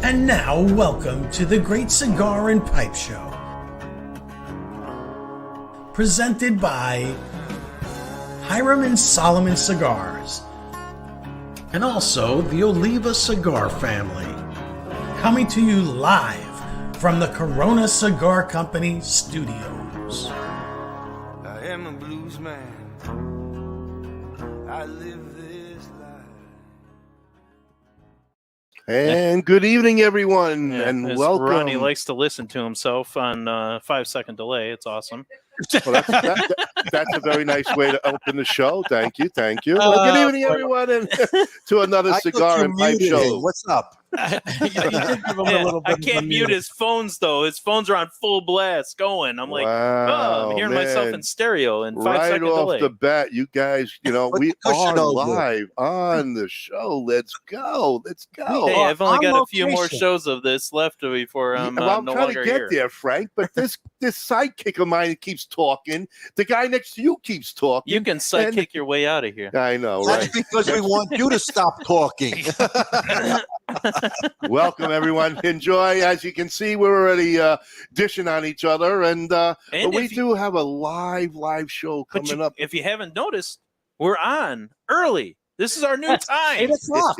And now, welcome to the Great Cigar and Pipe Show. Presented by Hiram and Solomon Cigars. And also the Oliva Cigar family. Coming to you live from the Corona Cigar Company studios. I am a blues man. I live this life. And good evening, everyone, and welcome. Ronnie likes to listen to himself on 5-second delay. It's awesome. Well, that's a very nice way to open the show. Thank you. Well, good evening, everyone, and to another Cigar and Pipe Show. What's up? I can't mute his phones, though. His phones are on full blast going. I'm like, I'm hearing myself in stereo in 5-second delay. Right off the bat, you guys, we are live on the show. Let's go. Hey, I've only got a few more shows of this left before I'm I'm no trying longer to get here. there, Frank, but this sidekick of mine keeps talking. The guy next to you keeps talking. You can sidekick your way out of here. I know, That's right? because we want you to stop talking. Welcome, everyone. Enjoy. As you can see, we're already dishing on each other, and we do have a live show coming up. If you haven't noticed, we're on early. This is our new time. 8 o'clock.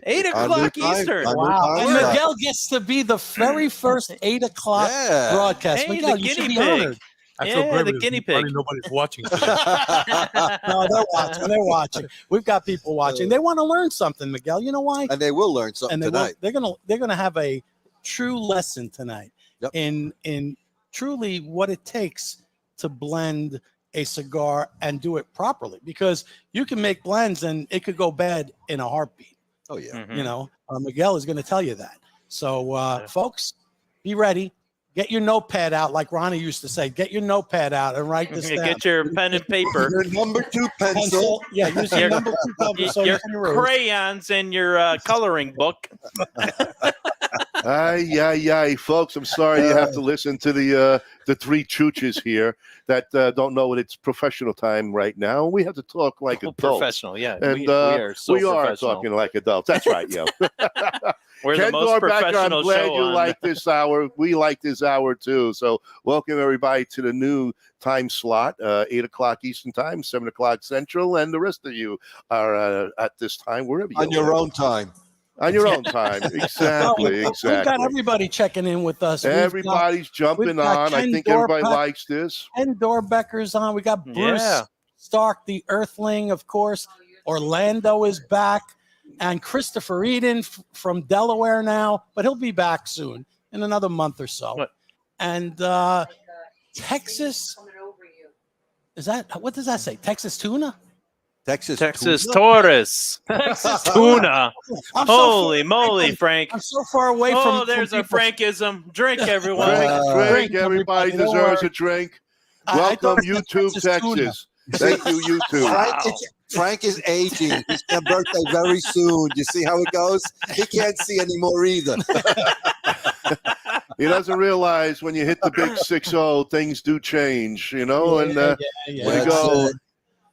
8 o'clock Eastern. Wow. And Miguel gets to be the very first 8 o'clock broadcast. Hey, Miguel, the you should guinea be pig. honored. I feel great. The guinea pig. Nobody's watching. No, they're watching. We've got people watching. They want to learn something, Miguel. You know why? And they will learn something tonight. They're gonna have a true lesson tonight in truly what it takes to blend a cigar and do it properly, because you can make blends and it could go bad in a heartbeat. Oh yeah. Mm-hmm. Miguel is going to tell you that. So folks, be ready. Get your notepad out, like Ronnie used to say. Get your notepad out and write this down. Get your pen and paper. Your number 2 pencil. Yeah, use your number 2 pencil. Your crayons and your coloring book. Ay, folks, I'm sorry you have to listen to the three chooches here that don't know what it's professional time right now. We have to talk like adults. Professional, yeah. And we are so professional. Talking like adults. That's right, yo. We're the most professional I'm glad show you on. like this hour. We like this hour too. So welcome everybody to the new time slot, 8 o'clock Eastern time, 7 o'clock Central, and the rest of you are at this time wherever you are. On your own time. On your own time. Exactly. We've got everybody checking in with us. Everybody's jumping on. I think everybody likes this. Ken Dorbecker's on. We got Bruce Stark, the Earthling, of course. Orlando is back. And Christopher Eden from Delaware now, but he'll be back soon in another month or so. What? And Texas, is that, what does that say? Texas tuna? Texas Taurus. Texas tuna. Holy moly, Frank. I'm so far away from. Oh, there's a Frankism. Drink, everyone. Drink. Everybody deserves a drink. Welcome, YouTube, Texas. Thank you, YouTube. Frank is aging. He's got a birthday very soon. You see how it goes? He can't see anymore either. He doesn't realize when you hit the big 6-0, things do change, and when you go,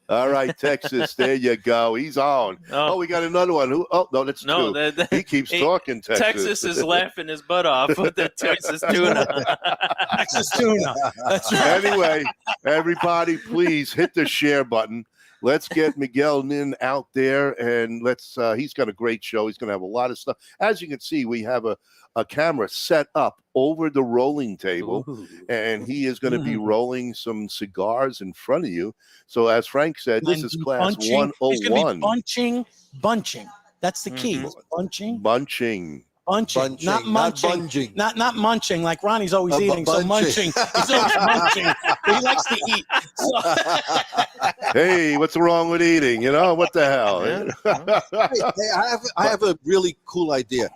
all right, Texas, there you go. He's on. Oh, we got another one. That's two. He keeps talking, Texas. Texas is laughing his butt off with the Texas tuna. Texas tuna. That's right. Anyway, everybody, please hit the share button. let's get Miguel Nin out there, and he's got a great show. He's going to have a lot of stuff. As you can see, we have a camera set up over the rolling table. Ooh. And he is going to be rolling some cigars in front of you. So as Frank said, this is class 101. He's going to be bunching. That's the key. Bunching. Bunching, not munching, not munching like Ronnie's always eating. So munching, he's always munching. He likes to eat. So. Hey, what's wrong with eating? You know what the hell? Hey, I have a really cool idea.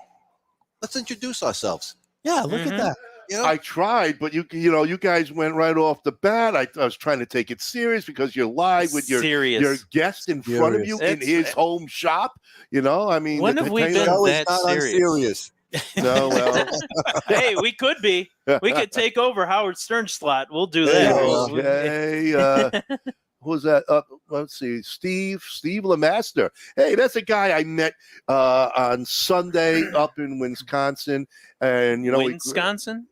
Let's introduce ourselves. Yeah, look at that. You know? I tried, but you guys went right off the bat. I was trying to take it serious because you're live with your guest in front of you in his home shop. You know, I mean, when have we been that serious? No, well, hey, we could be. We could take over Howard Stern's slot. We'll do that. Okay. Who's that? Let's see. Steve LeMaster. Hey, that's a guy I met on Sunday up in Wisconsin. And Wisconsin?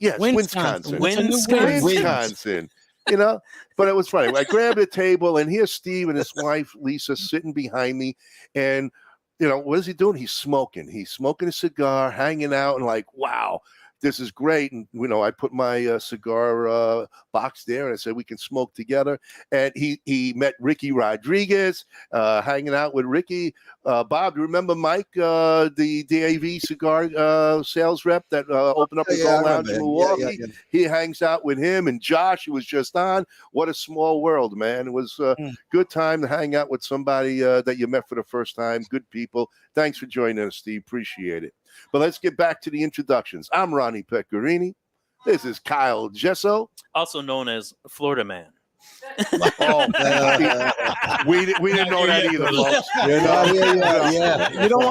Yes, Wisconsin. Wisconsin. You know, but it was funny. I grabbed a table, and here's Steve and his wife Lisa sitting behind me, and what is he doing? He's smoking. He's smoking a cigar, hanging out, and like, wow, this is great. And I put my cigar box there, and I said we can smoke together. And he met Ricky Rodriguez, hanging out with Ricky. Bob, do you remember Mike, the DAV cigar sales rep that opened up his own lounge in Milwaukee? Yeah. He hangs out with him, and Josh, who was just on. What a small world, man! It was a good time to hang out with somebody that you met for the first time. Good people. Thanks for joining us, Steve. Appreciate it. But let's get back to the introductions. I'm Ronnie Pecorini. This is Kyle Jesso, also known as Florida Man. We didn't know that either, folks. Yeah. You don't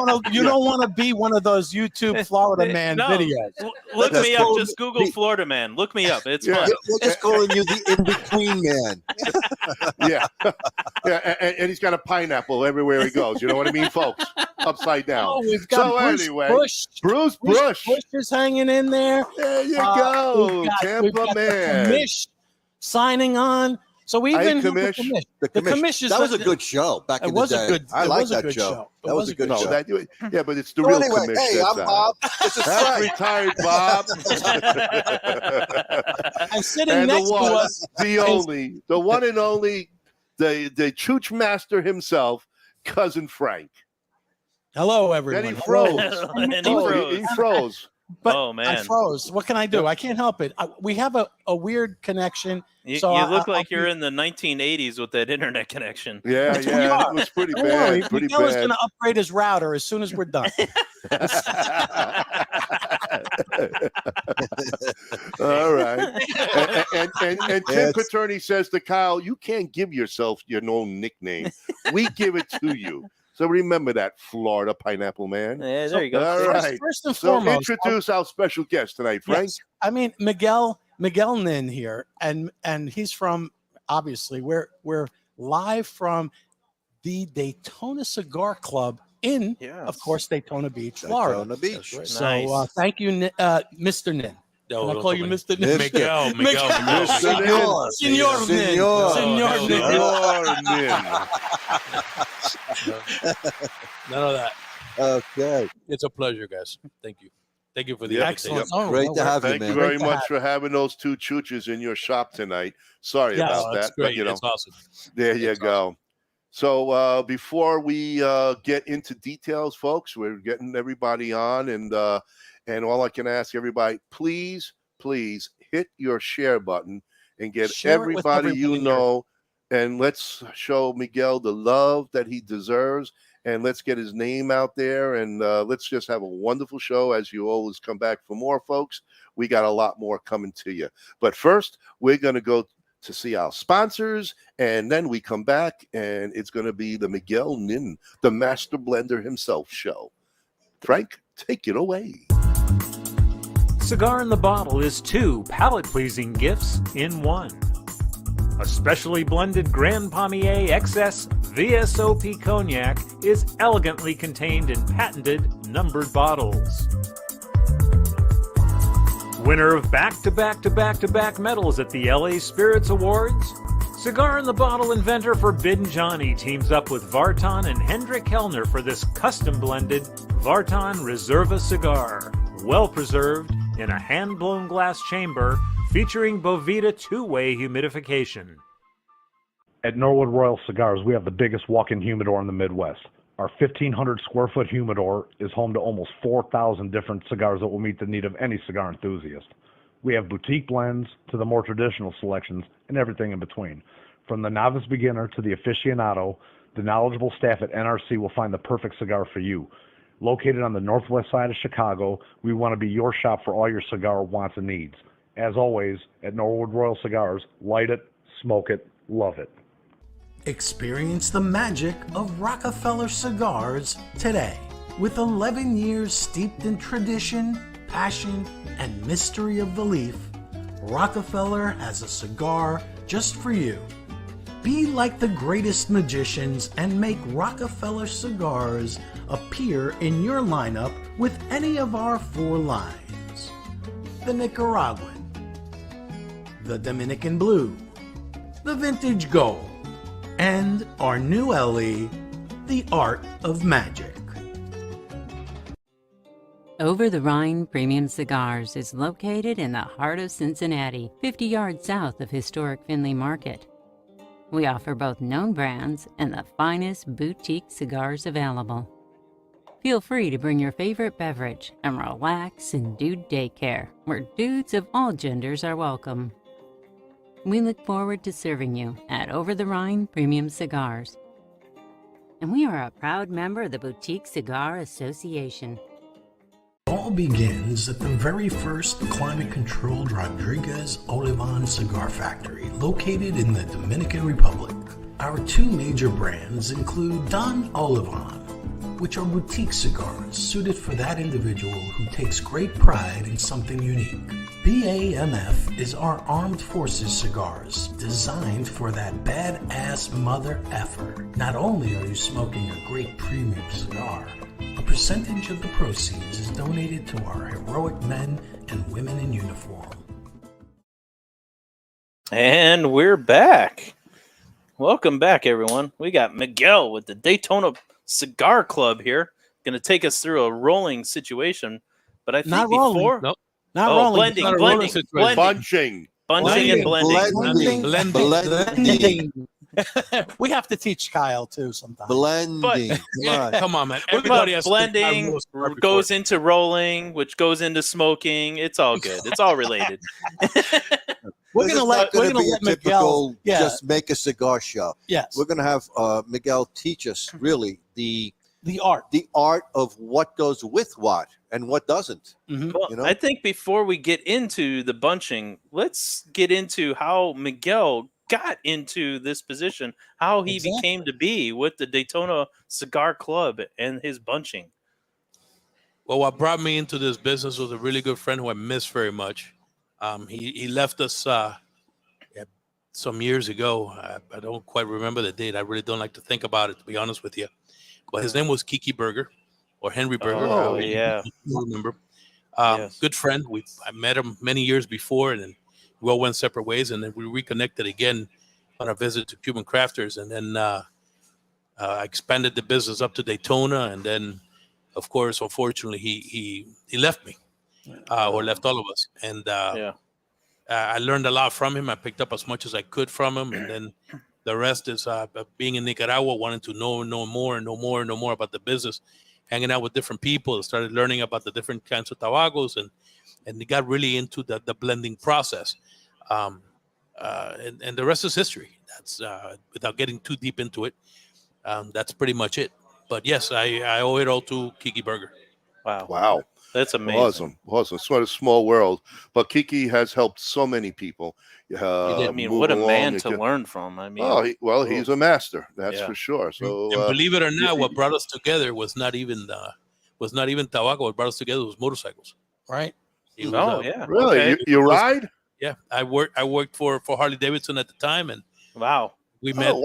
want to be one of those YouTube Florida Man videos. Look me up. Just Google Florida Man. Look me up. It's fun. We're just calling you the in-between man. Yeah, and he's got a pineapple everywhere he goes. You know what I mean, folks? Upside down. Oh, we've got Bruce Bush is hanging in there. There you go, Tampa man. Commish signing on. So we've been the commish. That was a good show back in the day. I like that show. That was a good show. But it's the real commish. Hey, I'm Bob. This is Frank. Retired Bob. And sitting next to us, the one and only, the Chooch Master himself, Cousin Frank. Hello, everyone. And he froze. He froze. But man, I froze. What can I do? I can't help it. We have a weird connection. You look like you're in the 1980s with that internet connection. Yeah, it was pretty bad. Miguel is going to upgrade his router as soon as we're done. All right. And Tim Pecorini says to Kyle, you can't give yourself your own nickname. We give it to you. So remember that, Florida Pineapple Man. Yeah, there you go. All right. First and foremost, introduce our special guest tonight, Frank. Yes. I mean, Miguel Nin here, and he's from, obviously, we're live from the Daytona Cigar Club in, of course, Daytona Beach, Florida. Daytona Beach. Right. So thank you, Mr. Nin. I'll call you Mr. Nin. Miguel. Senor Nin. None of that. Okay. It's a pleasure, guys. Thank you. Thank you for the excellent. Great to have you, man. Thank you very much for having those two chooches in your shop tonight. Sorry about that. That's great. But, it's awesome. There you go. Awesome. So before we get into details, folks, we're getting everybody on, and all I can ask everybody, please hit your share button and get everybody you know, and let's show Miguel the love that he deserves, and let's get his name out there, and let's just have a wonderful show. As you always come back for more, folks. We got a lot more coming to you. But first, we're going to go to see our sponsors, and then we come back, and it's going to be the Miguel Nin, the master blender himself show. Frank, take it away. Cigar in the Bottle is 2 palate-pleasing gifts in 1. A specially blended Grand Palmier XS VSOP Cognac is elegantly contained in patented numbered bottles. Winner of back-to-back medals at the LA Spirits Awards, Cigar in the Bottle inventor Forbidden Johnny teams up with Vartan and Hendrik Kellner for this custom-blended Vartan Reserva cigar. Well-preserved in a hand-blown glass chamber featuring Boveda two-way humidification. At Norwood Royal Cigars, we have the biggest walk-in humidor in the Midwest. Our 1,500 square foot humidor is home to almost 4,000 different cigars that will meet the need of any cigar enthusiast. We have boutique blends to the more traditional selections and everything in between. From the novice beginner to the aficionado, the knowledgeable staff at NRC will find the perfect cigar for you. Located on the northwest side of Chicago, we want to be your shop for all your cigar wants and needs. As always, at Norwood Royal Cigars, light it, smoke it, love it. Experience the magic of Rockefeller Cigars today. With 11 years steeped in tradition, passion, and mystery of the leaf, Rockefeller has a cigar just for you. Be like the greatest magicians and make Rockefeller cigars appear in your lineup with any of our 4 lines. The Nicaraguan, the Dominican Blue, the Vintage Gold, and our new LE, the Art of Magic. Over the Rhine Premium Cigars is located in the heart of Cincinnati, 50 yards south of historic Findlay Market. We offer both known brands and the finest boutique cigars available. Feel free to bring your favorite beverage and relax in Dude Daycare, where dudes of all genders are welcome. We look forward to serving you at Over the Rhine Premium Cigars. And we are a proud member of the Boutique Cigar Association. All begins at the very first climate-controlled Rodriguez Olivan cigar factory located in the Dominican Republic. Our 2 major brands include Don Olivan, which are boutique cigars suited for that individual who takes great pride in something unique. BAMF is our armed forces cigars designed for that badass mother effer. Not only are you smoking a great premium cigar, a percentage of the proceeds is donated to our heroic men and women in uniform. And we're back. Welcome back, everyone. We got Miguel with the Daytona Cigar Club here. Going to take us through a rolling situation. But I think Not before... rolling. Nope. Not rolling. Blending, Not a blending, rolling situation. blending. Bunching and blending. Blending. We have to teach Kyle too sometimes. Blending. Come on, man. But Everybody has to blending goes into rolling, which goes into smoking. It's all good. It's all related. We're gonna let Miguel just make a cigar show. Yes. We're gonna have Miguel teach us really the art of what goes with what and what doesn't. Mm-hmm. Well, you know? I think before we get into the bunching, let's get into how Miguel got into this position, how he became to be with the Daytona Cigar Club and his bunching. Well, what brought me into this business was a really good friend who I miss very much. He left us some years ago. I don't quite remember the date. I really don't like to think about it, to be honest with you. But his name was Kiki Berger, or Henry Berger. Oh, yeah. You remember. Yes. Good friend. I met him many years before, and then we all went separate ways, and then we reconnected again on a visit to Cuban Crafters, and then I expanded the business up to Daytona, and then, of course, unfortunately, he left me, or left all of us, and I learned a lot from him. I picked up as much as I could from him, and then the rest is being in Nicaragua, wanting to know more about the business, hanging out with different people, started learning about the different kinds of tabacos, and they got really into the blending process. And the rest is history. That's without getting too deep into it. That's pretty much it. But yes, I owe it all to Kiki Berger. Wow. That's amazing. Awesome. It's what a small world. But Kiki has helped so many people. I mean, what a man to learn from. I mean, he's a master. That's for sure. So, and believe it or not, what brought us together was not even tobacco. What brought us together was motorcycles. Right. Yeah. Really? Okay. You ride? Yeah. I worked for Harley Davidson at the time, and we met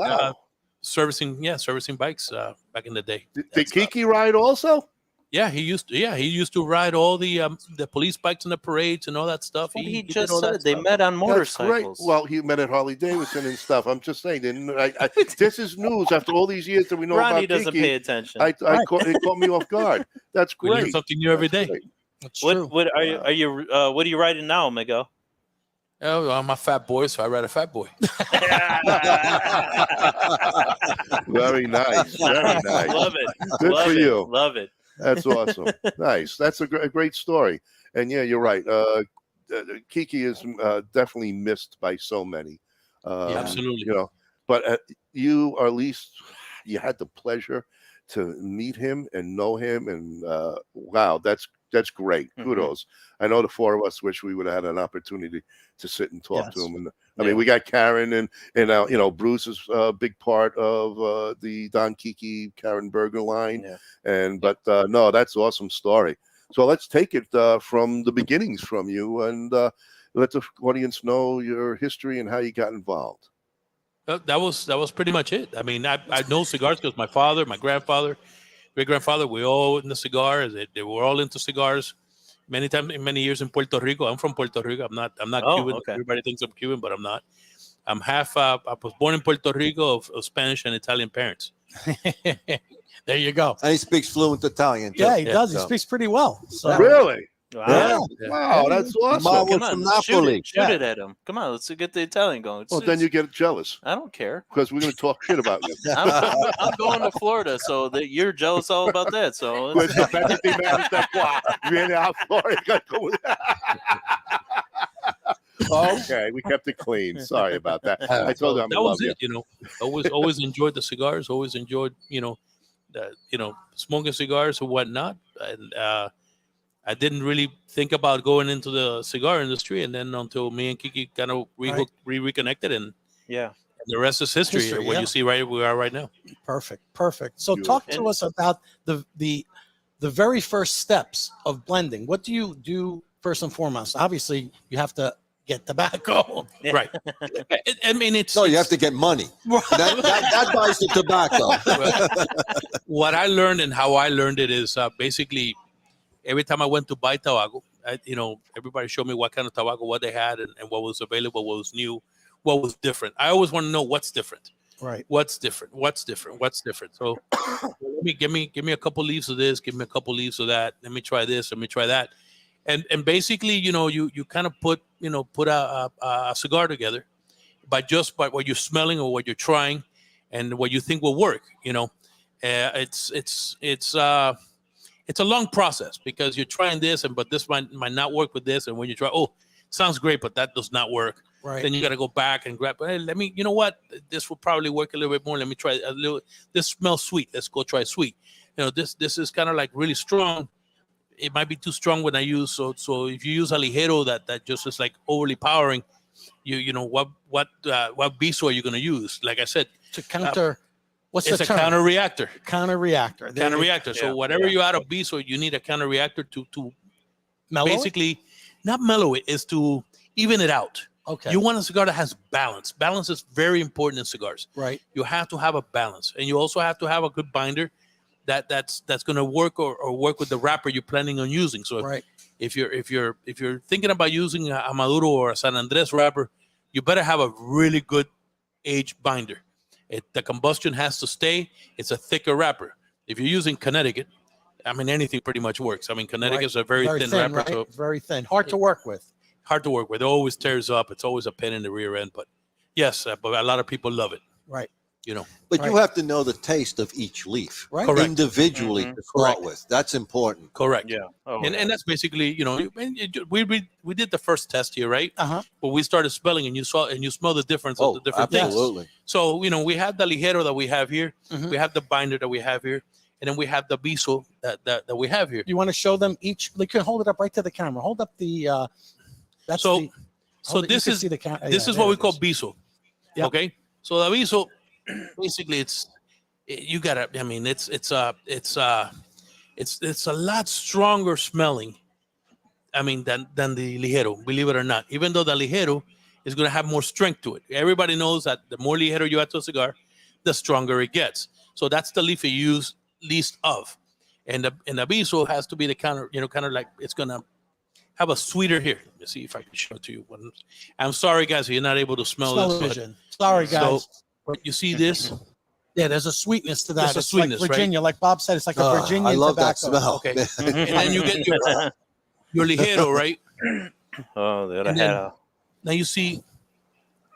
servicing bikes back in the day. Did Kiki ride also? Yeah, he used to. Yeah, he used to ride all the police bikes and the parades and all that stuff. What he did just all that said. They stuff. met on That's great. motorcycles. Well, he met at Harley Davidson and stuff. I'm just saying. This is news after all these years that we know Ronnie about doesn't Kiki. pay attention. It caught me off guard. That's We learn great. something new every That's day. great. That's true. What are you writing now, Miguel? Oh, I'm a fat boy, so I ride a fat boy. Very nice. Very nice. Love it. Good Love for it. you. Love it. That's awesome. Nice. That's a great story. And yeah, you're right. Kiki is definitely missed by so many. Absolutely. You know, but you, or at least you had the pleasure to meet him and know him, and wow, that's great. Kudos. I know the four of us wish we would have had an opportunity to sit and talk to him. And I mean, we got Karen and you know, Bruce is a big part of the Don Kiki Karen Berger line. But no, that's an awesome story. So let's take it from the beginnings from you, and let the audience know your history and how you got involved. That was pretty much it. I mean, I know cigars because my father, my grandfather, great grandfather, we all in the cigars. They were all into cigars. Many years in Puerto Rico. I'm from Puerto Rico. I'm not Cuban. Okay. Everybody thinks I'm Cuban, but I'm not. I'm half. I was born in Puerto Rico of Spanish and Italian parents. There you go. And he speaks fluent Italian. Too. Yeah, he does. He speaks pretty well. So. Really? Wow. Wow, that's awesome. Mom Come was on, from Napoli. shoot it at him. Come on, let's get the Italian going. Well, then you get jealous I don't care. because we're going to talk shit about you. I'm going to Florida, so that you're jealous all about that. So Questo perché ti merita qua. Vieni a Florida. Okay, we kept it clean. Sorry about that. I told you I'm that in love was it. You know, always enjoyed the cigars. Always enjoyed smoking cigars or whatnot. And I didn't really think about going into the cigar industry, and then until me and Kiki kind of reconnected, and the rest is history. What you see where we are right now. Perfect. So talk to us about the very first steps of blending. What do you do first and foremost? Obviously, you have to get tobacco. Right. I mean, you have to get money. That buys the tobacco. What I learned and how I learned it is basically every time I went to buy tobacco, everybody showed me what kind of tobacco, what they had, and what was available, what was new, what was different. I always want to know what's different. Right. What's different? So give me a couple leaves of this, give me a couple leaves of that. Let me try this, let me try that. And basically, you kind of put a cigar together by what you're smelling or what you're trying and what you think will work. It's a long process because you're trying this, but this might not work with this. And when you try, sounds great, but that does not work. Right. Then you got to go back and grab. Hey, you know what? This will probably work a little bit more. Let me try a little. This smells sweet. Let's go try sweet. This is kind of like really strong. It might be too strong when I use. So if you use a ligero that just is like overly powering, what biso are you going to use? Like I said, to counter. What's it's the a term? counter reactor. Counter-reactor. So whatever you add of biso, you need a counter reactor to mellow basically not mellow it, is to even it out. Okay. You want a cigar that has balance. Balance is very important in cigars. Right. You have to have a balance, and you also have to have a good binder that's going to work or work with the wrapper you're planning on using. So if you're thinking about using a Maduro or a San Andres wrapper, you better have a really good aged binder. The combustion has to stay. It's a thicker wrapper. If you're using Connecticut, I mean, anything pretty much works. I mean, Connecticut is a very thin wrapper. Right? So very thin. Hard to work with. It always tears up. It's always a pain in the rear end. But yes, but a lot of people love it. Right. But you have to know the taste of each leaf, right? Correct. Individually to start with. That's important. Correct. Yeah. And that's basically, we did the first test here, right? But we started smelling, and you smell the difference of the different absolutely. things. So we have the ligero that we have here, we have the binder that we have here, and then we have the biso that we have here. You want to show them each? You can hold it up right to the camera. Hold up the. This is what we call biso. Yep. Okay. So the biso, basically, it's a lot stronger smelling. I mean, than the ligero, believe it or not. Even though the ligero is going to have more strength to it. Everybody knows that the more ligero you add to a cigar, the stronger it gets. So that's the leaf you use least of. And the Viso has to be the kind of like it's gonna have a sweeter here. Let me see if I can show it to you. I'm sorry, guys, you're not able to smell this. Vision. Sorry, guys. So you see this? Yeah, there's a sweetness to that. There's a it's sweetness, like Virginia, like Bob said, it's like a Virginian I love tobacco. that smell. Okay. And then you get your ligero, right? Oh, the other And then- hat. Now you see,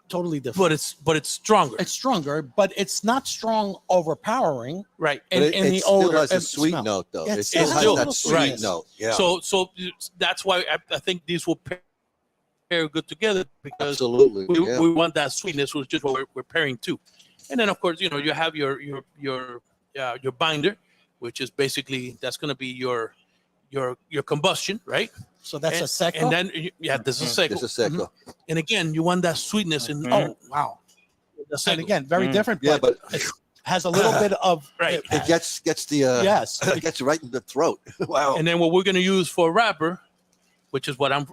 Totally different. but it's stronger. It's stronger, but it's not strong, overpowering. Right. In, But in it the still odor, has a and sweet smell. note, though. Yeah, It it still still has has a that little sweet sweetness. note. Yeah. So that's why I think these will pair good together because Absolutely. we want that sweetness, which is what we're pairing to. And then of course, you have your binder, which is basically that's going to be your combustion, right? So that's a seco. And then this is seco. It's a seco. And again, you want that sweetness in Oh, wow. the And seco. again, very different, Yeah, but but it has a little bit of Right. it gets the yes. it gets right in the throat. Wow. And then what we're going to use for wrapper, which is what I'm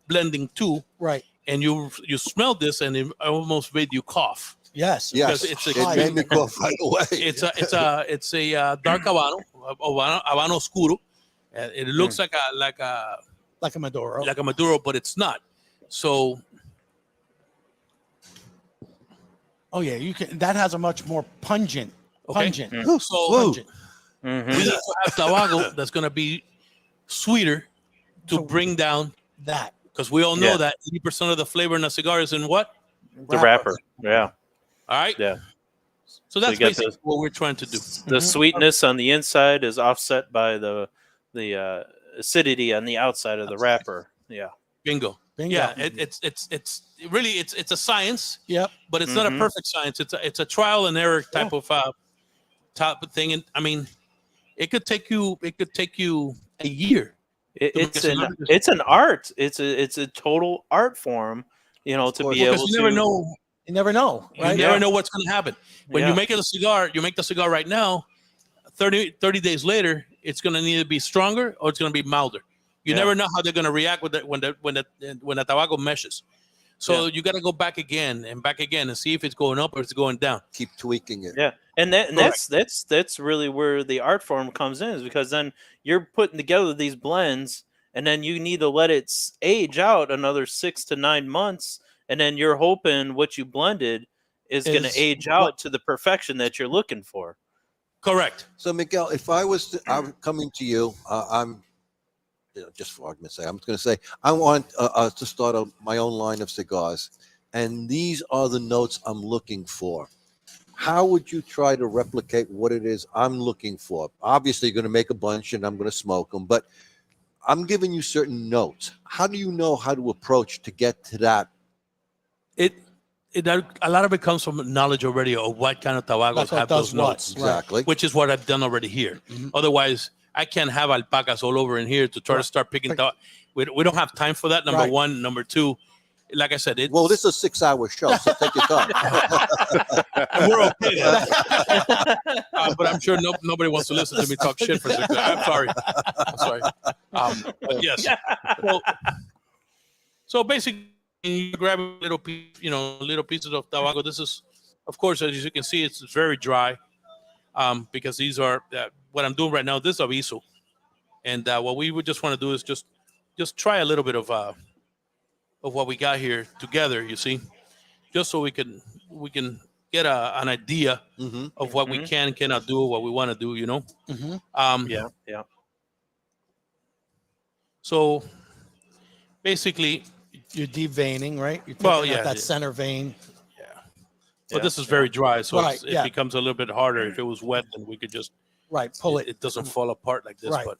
blending to, Right. and you smell this and it almost made you cough. Yes. Yes, Because it made me cough right away. It's a dark Habano oscuro. It looks like a Maduro, but it's not. So Oh yeah, you can. That has a much more pungent. Okay. So Pungent. we need to have tabaco that's going to be sweeter to bring down that, because we all know Yeah. that 80% of the flavor in a cigar is in what? The wrapper. Yeah. All right. Yeah. So that's you got basically what we're trying to do. The sweetness on the inside is offset by the acidity on the outside of the wrapper. Yeah. Bingo. Yeah, it's a science. Yep. But it's not a perfect science. It's a trial and error type of thing. And I mean, it could take you a year. It's an art. It's a total art form. To be able because to. you never know. You never know, right? You never know what's going to happen. When Yeah. you make the cigar right now, 30 days later, it's going to either be stronger or it's going to be milder. You Yeah. never know how they're going to react with when the tobacco meshes. So you got to go back again and see if it's going up or it's going down. Keep tweaking it. Yeah, and that's really where the art form comes in, is because then you're putting together these blends, and then you need to let it age out another 6 to 9 months, and then you're hoping what you blended is going to age out to the perfection that you're looking for. Correct. So Miguel, if I'm coming to you, I'm just for argument's sake, I'm going to say I want to start my own line of cigars, and these are the notes I'm looking for. How would you try to replicate what it is I'm looking for? Obviously, you're going to make a bunch, and I'm going to smoke them, but I'm giving you certain notes. How do you know how to approach to get to that? A lot of it comes from knowledge already of what kind of tobaccos have those notes. Exactly. Which is what I've done already here. Otherwise, I can't have alpacas all over in here to try to start picking. We don't have time for that. Number one. Number two, like I said, Well, this is a 6-hour show, so take your time. we're okay. But I'm sure nobody wants to listen to me talk shit for 6 hours. I'm sorry. But yes. So basically, you grab a little piece, little pieces of tobacco. This is, of course, as you can see, it's very dry, because these are what I'm doing right now. This is aviso, and what we would just want to do is just try a little bit of what we got here together. You see, just so we can get an idea of what we can and cannot do, what we want to do. Yeah. So basically, you're deveining, right? You're taking out that center vein. But this is very dry, so it becomes a little bit harder. If it was wet, then we could just pull it. It doesn't fall apart like this. Right. But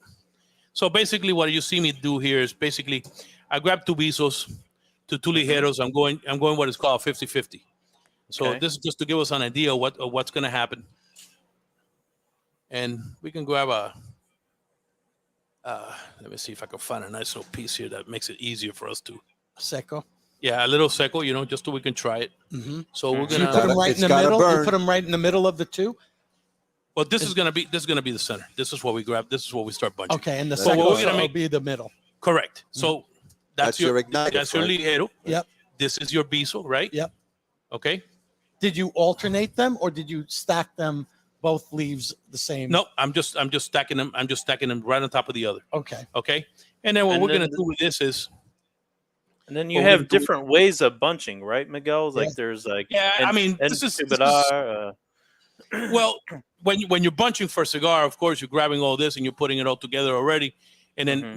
so basically, what you see me do here is basically, I grab 2 visos to 2 ligeros. I'm going what is called 50-50. So this is just to give us an idea of what's going to happen. And we can grab let me see if I can find a nice little piece here that makes it easier for us to. Seco. Yeah, a little seco, just so we can try it. So we're gonna You put them right in the middle. You put them right in the middle of the two. Well, this is gonna be the center. This is what we grab. This is what we start bunching. Okay, and the So seco what we're gonna will be the middle. Correct. So that's your igniter. That's your ligero. Yep. This is your viso, right? Yep. Okay. Did you alternate them, or did you stack them both leaves the same? No, I'm just stacking them. I'm just stacking them right on top of the other. Okay. Okay. And then what we're gonna do with this is, and then you have different ways of bunching, right, Miguel? Like there's like I mean, this is well, when you're bunching for a cigar, of course you're grabbing all this and you're putting it all together already, and then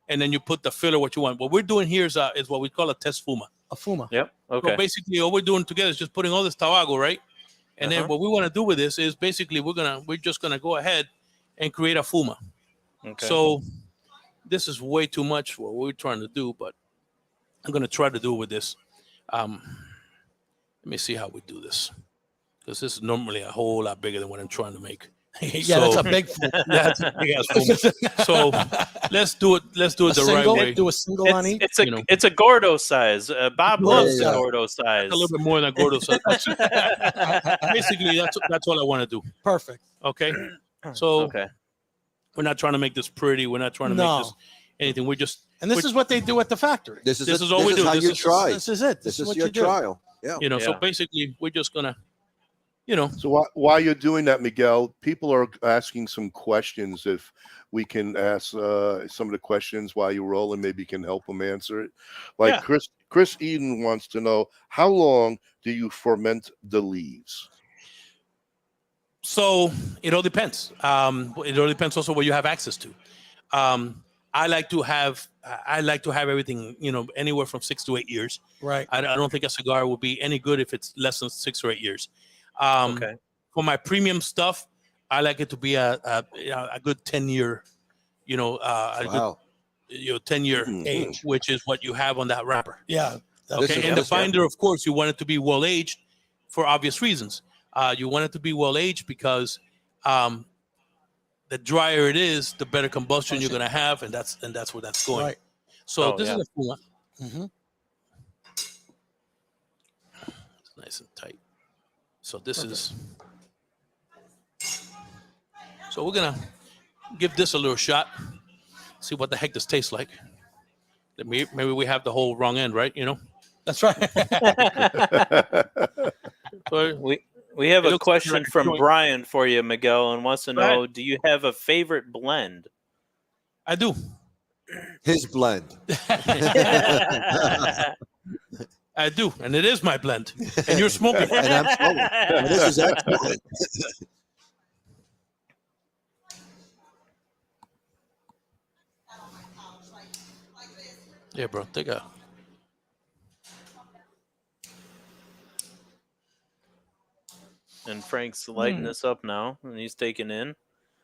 and then you put the filler what you want. What we're doing here is what we call a test fuma. A fuma. Yep. Okay. So basically, all we're doing together is just putting all this tabaco, right? And then what we want to do with this is basically we're just gonna go ahead and create a fuma. Okay. So this is way too much for what we're trying to do, but I'm gonna try to do it with this. Let me see how we do this, because this is normally a whole lot bigger than what I'm trying to make. Yeah, that's a big fuma. That's a big ass fuma. So let's do it. Let's do it the right way. Do a single on each. It's a Gordo size. Bob loves the Gordo size. A little bit more than Gordo size. Basically, that's all I want to do. Perfect. Okay. So we're not trying to make this pretty. We're not trying to make this anything. We're just. And this is what they do at the factory. This is all we do. How this you is try. This is it. This is your trial. Yeah. So basically, we're just gonna. So while you're doing that, Miguel, people are asking some questions. If we can ask some of the questions while you're rolling, maybe you can help them answer it. Like Chris Eden wants to know, how long do you ferment the leaves? So it all depends. It all depends also what you have access to. I like to have everything, anywhere from 6 to 8 years. Right. I don't think a cigar will be any good if it's less than 6 or 8 years. For my premium stuff, I like it to be a good 10-year, good 10-year age, which is what you have on that wrapper. Yeah. Okay. And the binder, of course, you want it to be well aged for obvious reasons. You want it to be well aged because the drier it is, the better combustion you're going to have, and that's where that's going. Right. So this is a full one. Mm-hmm. It's nice and tight. So this is. So we're gonna give this a little shot. See what the heck this tastes like. Maybe we have the whole wrong end, right? That's right. So we have a question from Brian for you, Miguel, and wants to know: do you have a favorite blend? I do. His blend. I do, and it is my blend. And you're smoking. And I'm smoking. And this is excellent. Yeah, bro. Take a. And Frank's lighting this up now, and he's taking in.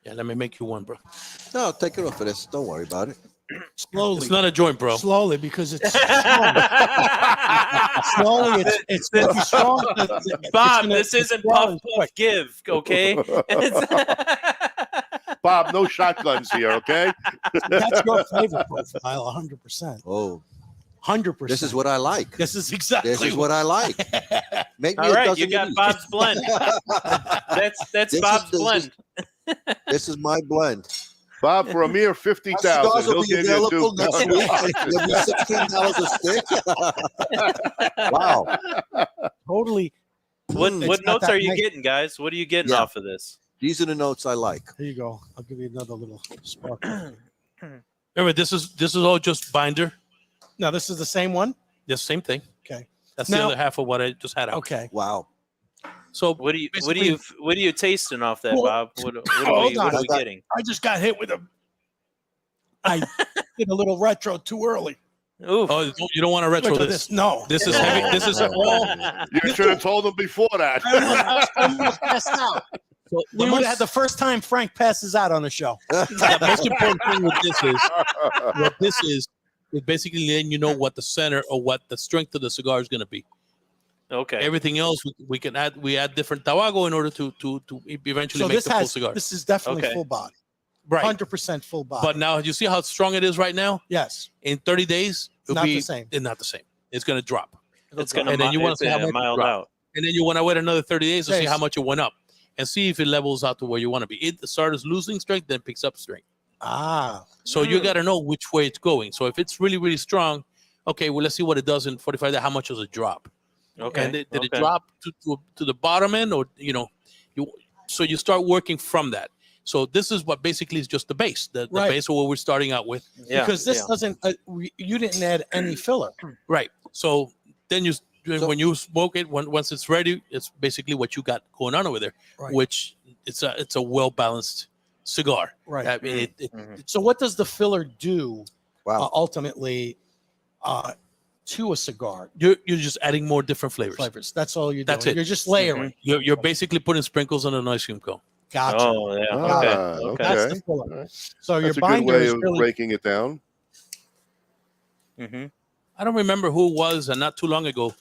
Yeah, let me make you one, bro. No, take it off of this. Don't worry about it. Slowly. It's not a joint, bro. Slowly, because it's slowly. It's pretty strong. Bob, this isn't puff puff give, okay? Bob, no shotguns here, okay? That's your favorite profile, 100%. Oh, 100%. this is what I like. This is exactly. This is what I like. Make me All a right, dozen you got of Bob's blend. That's Bob's blend. This is my blend. Bob, for a mere $50,000, Cigars will he'll be give you available two. next week. It'll be $16 a stick. Wow. Totally. What It's not notes that are you nice. getting, guys? What are you getting Yeah. off of this? These are the notes I like. Here you go. I'll give you another little spark. Remember, this is all just binder. Now, this is the same one? The same thing. Okay. That's the other half of what I just had out. Okay. Wow. So What are you tasting off that, Bob? What Hold on. are we getting? I just got hit with I did a little retro too early. Oof. Oh, you don't want to retro Look at this. No. This is heavy. This is all. You should have told him before that. So The we would have had the first time Frank passes out on the show. the most important thing with this is basically letting you know what the center or what the strength of the cigar is going to be. Okay. Everything else we can add. We add different tabaco in order to eventually So make this the full cigar. this is definitely Okay. full body. Right. 100% full body. But now you see how strong it is right now. yes. In 30 days, it'll Not be the same. It's not the same. It's going to drop. It's gonna And then you wanna see how much it mild dropped. out. And then you want to wait another 30 days to see Days. how much it went up and see if it levels out to where you want to be. It starts losing strength, then picks up strength. Ah. So you got to know which way it's going. So if it's really, really strong, okay, well, let's see what it does in 45 days. How much does it drop? Okay. And did it drop to the bottom end, or So you start working from that. So this is what basically is just the base, the base of what we're starting out with. Yeah, because this doesn't, you didn't add any filler. Right. So then when you smoke it, once it's ready, it's basically what you got going on over there, which it's a well balanced cigar. Right. I mean, So what does the filler do ultimately to a cigar? You're just adding more different flavors. That's all you're doing. That's it. You're just layering. You're basically putting sprinkles on an ice cream cone. Gotcha. Oh, yeah. Okay. That's the filler. So That's your a good binder way is of really breaking it down. I don't remember who it was, and not too long ago,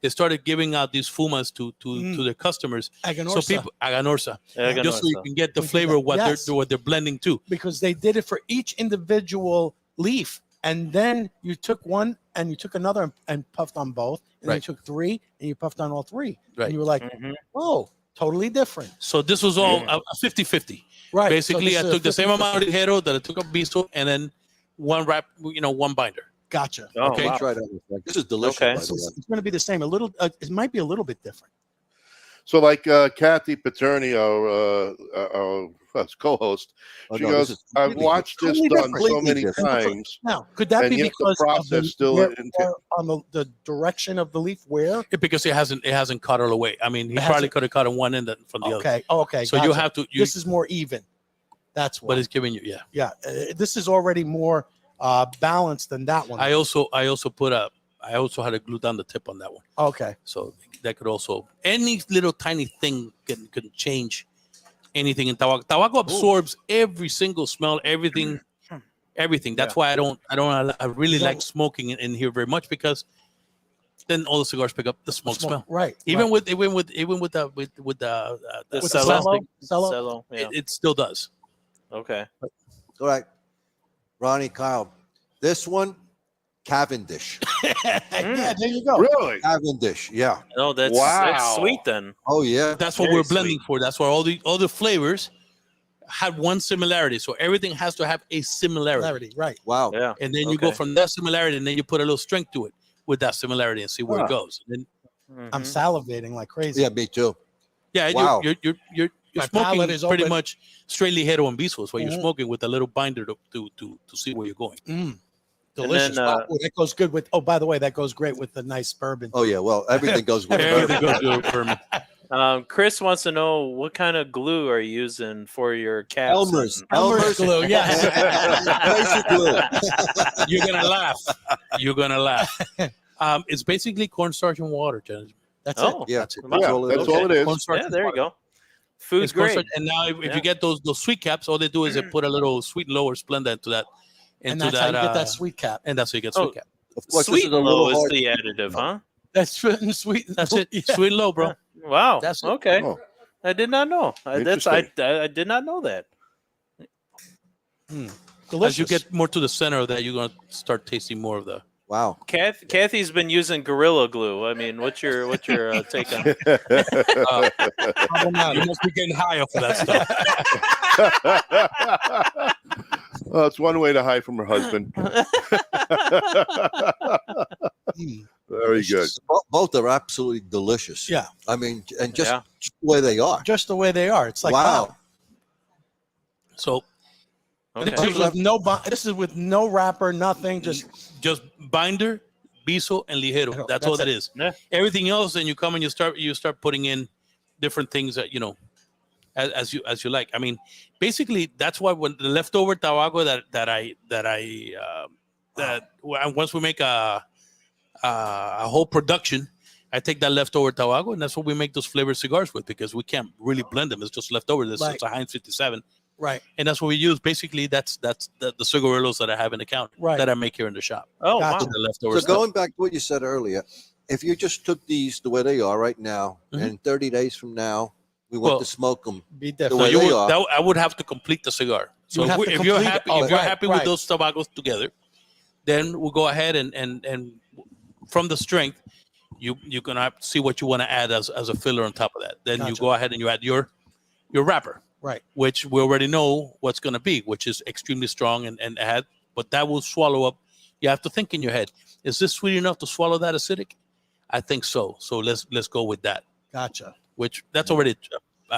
they started giving out these fumas to their customers. Aganorsa. So people, Aganorsa, just so you can get the flavor of what they're blending to. because they did it for each individual leaf. And then you took one and you took another and puffed on both. And then you took three and you puffed on all three. Right. And you were like, whoa, totally different. So this was all a 50-50. Right. Basically, So I this is took the same amount of ligero that I took of biso, and then one wrap, one binder. Gotcha. Oh, Okay. wow. Try that. This is delicious. Okay. By the way. It's going to be the same. A little. It might be a little bit different. So, like Kathy Paterni, our co-host, she goes, "I've watched this totally done different. so many Completely times." Now, could that and be yet the because of process still on the direction of the leaf? Where? Because it hasn't cut all the way. I mean, he probably could have cut on one end from the other. Okay. Okay. So you have to. This is more even. That's what. But it's giving you, Yeah. This is already more balanced than that one. I also had to glue down the tip on that one. Okay. So that could also, any little tiny thing can change anything in tabaco. Tabaco absorbs every single smell, everything. That's why I really like smoking in here very much, because then all the cigars pick up the smoke smell. Right. Even with the cello. Yeah. it still does. Okay. All right, Ronnie, Kyle, this one, Cavendish. Yeah, there you go. Really? Cavendish, yeah. No, that's sweet then. Oh yeah, That's what Very we're blending for. That's why all the flavors have one similarity. So everything has to have a similarity. Right. wow. Yeah. And then you go from that similarity, and then you put a little strength to it with that similarity and see where it goes. And then, I'm salivating like crazy. Yeah, me too. yeah, Wow. you're My smoking palate is pretty open. much straight ligero and biso. What you're smoking with a little binder to see where you're going. Delicious. then, Wow, that goes good with. Oh, by the way, that goes great with the nice bourbon. Oh yeah, well, everything goes with Everything bourbon. goes good for me. Chris wants to know, what kind of glue are you using for your caps? Elmer's Elmer's glue, yes. Basic glue. You're gonna laugh. You're gonna laugh. It's basically cornstarch and water, gentlemen. That's Oh, it. Yeah, That's it. Yeah, that's all it is. Cornstarch yeah, and there you water. go. Food It's grade. cornstarch. And now, if Yeah. you get those sweet caps, all they do is they put a little sweet lower Splenda into that. And that's how you get that sweet cap. And that's how you get Oh, sweet cap. of course, this Sweet is a little low is hard. the additive, huh? That's sweet. That's it. Yeah. Sweet and low, bro. Wow. That's it. Okay. Oh. I did not know. I did not know that. Delicious. As you get more to the center of that, you're gonna start tasting more of the. Wow. Kathy's been using Gorilla Glue. I mean, what's your take on? You must be getting high off of that stuff. Well, it's one way to hide from her husband. Very good. Both are absolutely delicious. Yeah. I mean, and just Yeah. the way they are. just the way they are. It's like Wow. So Okay. This is with no wrapper, nothing. Just just binder, biso, and ligero. That's all that is. Yeah. Everything else, then you come and you start putting in different things that as you like. I mean, basically, that's why when the leftover tabaco once we make a whole production, I take that leftover tabaco, and that's what we make those flavored cigars with, because we can't really blend them. It's just leftover. This Right. is a Heinz 57. right. And that's what we use. Basically, that's the cigarillos that I have in the counter Right. that I make here in the shop. Oh, Gotcha. wow. The leftover So stuff. going back to what you said earlier, if you just took these the way they are right now, and 30 days from now, we want Well, to smoke them. Be The different. way You they would, are. I would have to complete the cigar. So You'd have to if you're complete it. happy, Oh, if you're right, happy right. with those tobaccos together, then we'll go ahead and from the strength, you're gonna see what you want to add as a filler on top of that. Then you Gotcha. go ahead and you add your wrapper, Right. which we already know what's gonna be, which is extremely strong and add, but that will swallow up. You have to think in your head: is this sweet enough to swallow that acidic? I think so. So let's go with that. Gotcha. Which that's already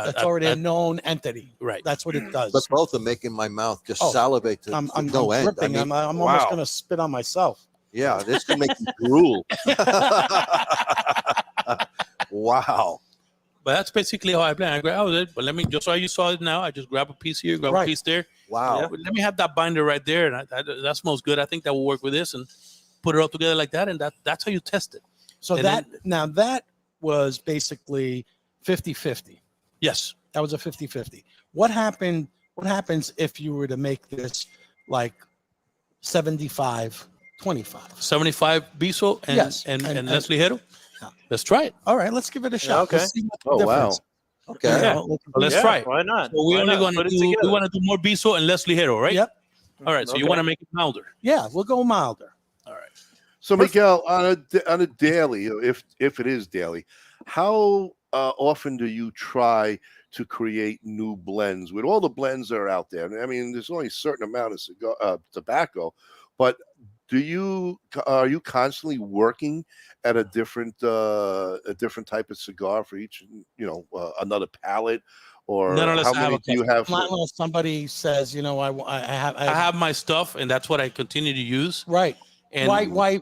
That's already a known entity. Right. That's what it does. But both are making my mouth just Oh, salivate to I'm no end. dripping. I mean, I'm wow. almost going to spit on myself. Yeah, this can make you drool. Wow. But that's basically how I plan. I grab it, but let me, just so you saw it now, I just grab a piece here, grab a piece there. Wow. Yeah, let me have that binder right there. And that smells good. I think that will work with this, and put it all together like that. And that's how you test it. So and that was basically 50-50. Yes. That was a 50-50. What happens if you were to make this like 75-25? 75 Biso and, Yes. and And- less ligero? Yeah. Let's try it. All right, let's give it a shot. Okay. Let's see what the Oh, wow. difference. Okay. Yeah. Let's try it. Why not? So we're Why only not? going to Put it do, we together. want to do more Biso and less ligero, right? Yep. All right. So you Okay. want to make it milder. Yeah, we'll go milder. All right. So Miguel, on a daily, if it is daily, how often do you try to create new blends with all the blends that are out there? I mean, there's only a certain amount of tobacco, but are you constantly working at a different type of cigar for each, another palette, or Not unless how I have many a do you have? Not unless somebody says, I I have my stuff, and that's what I continue to use. right. And Why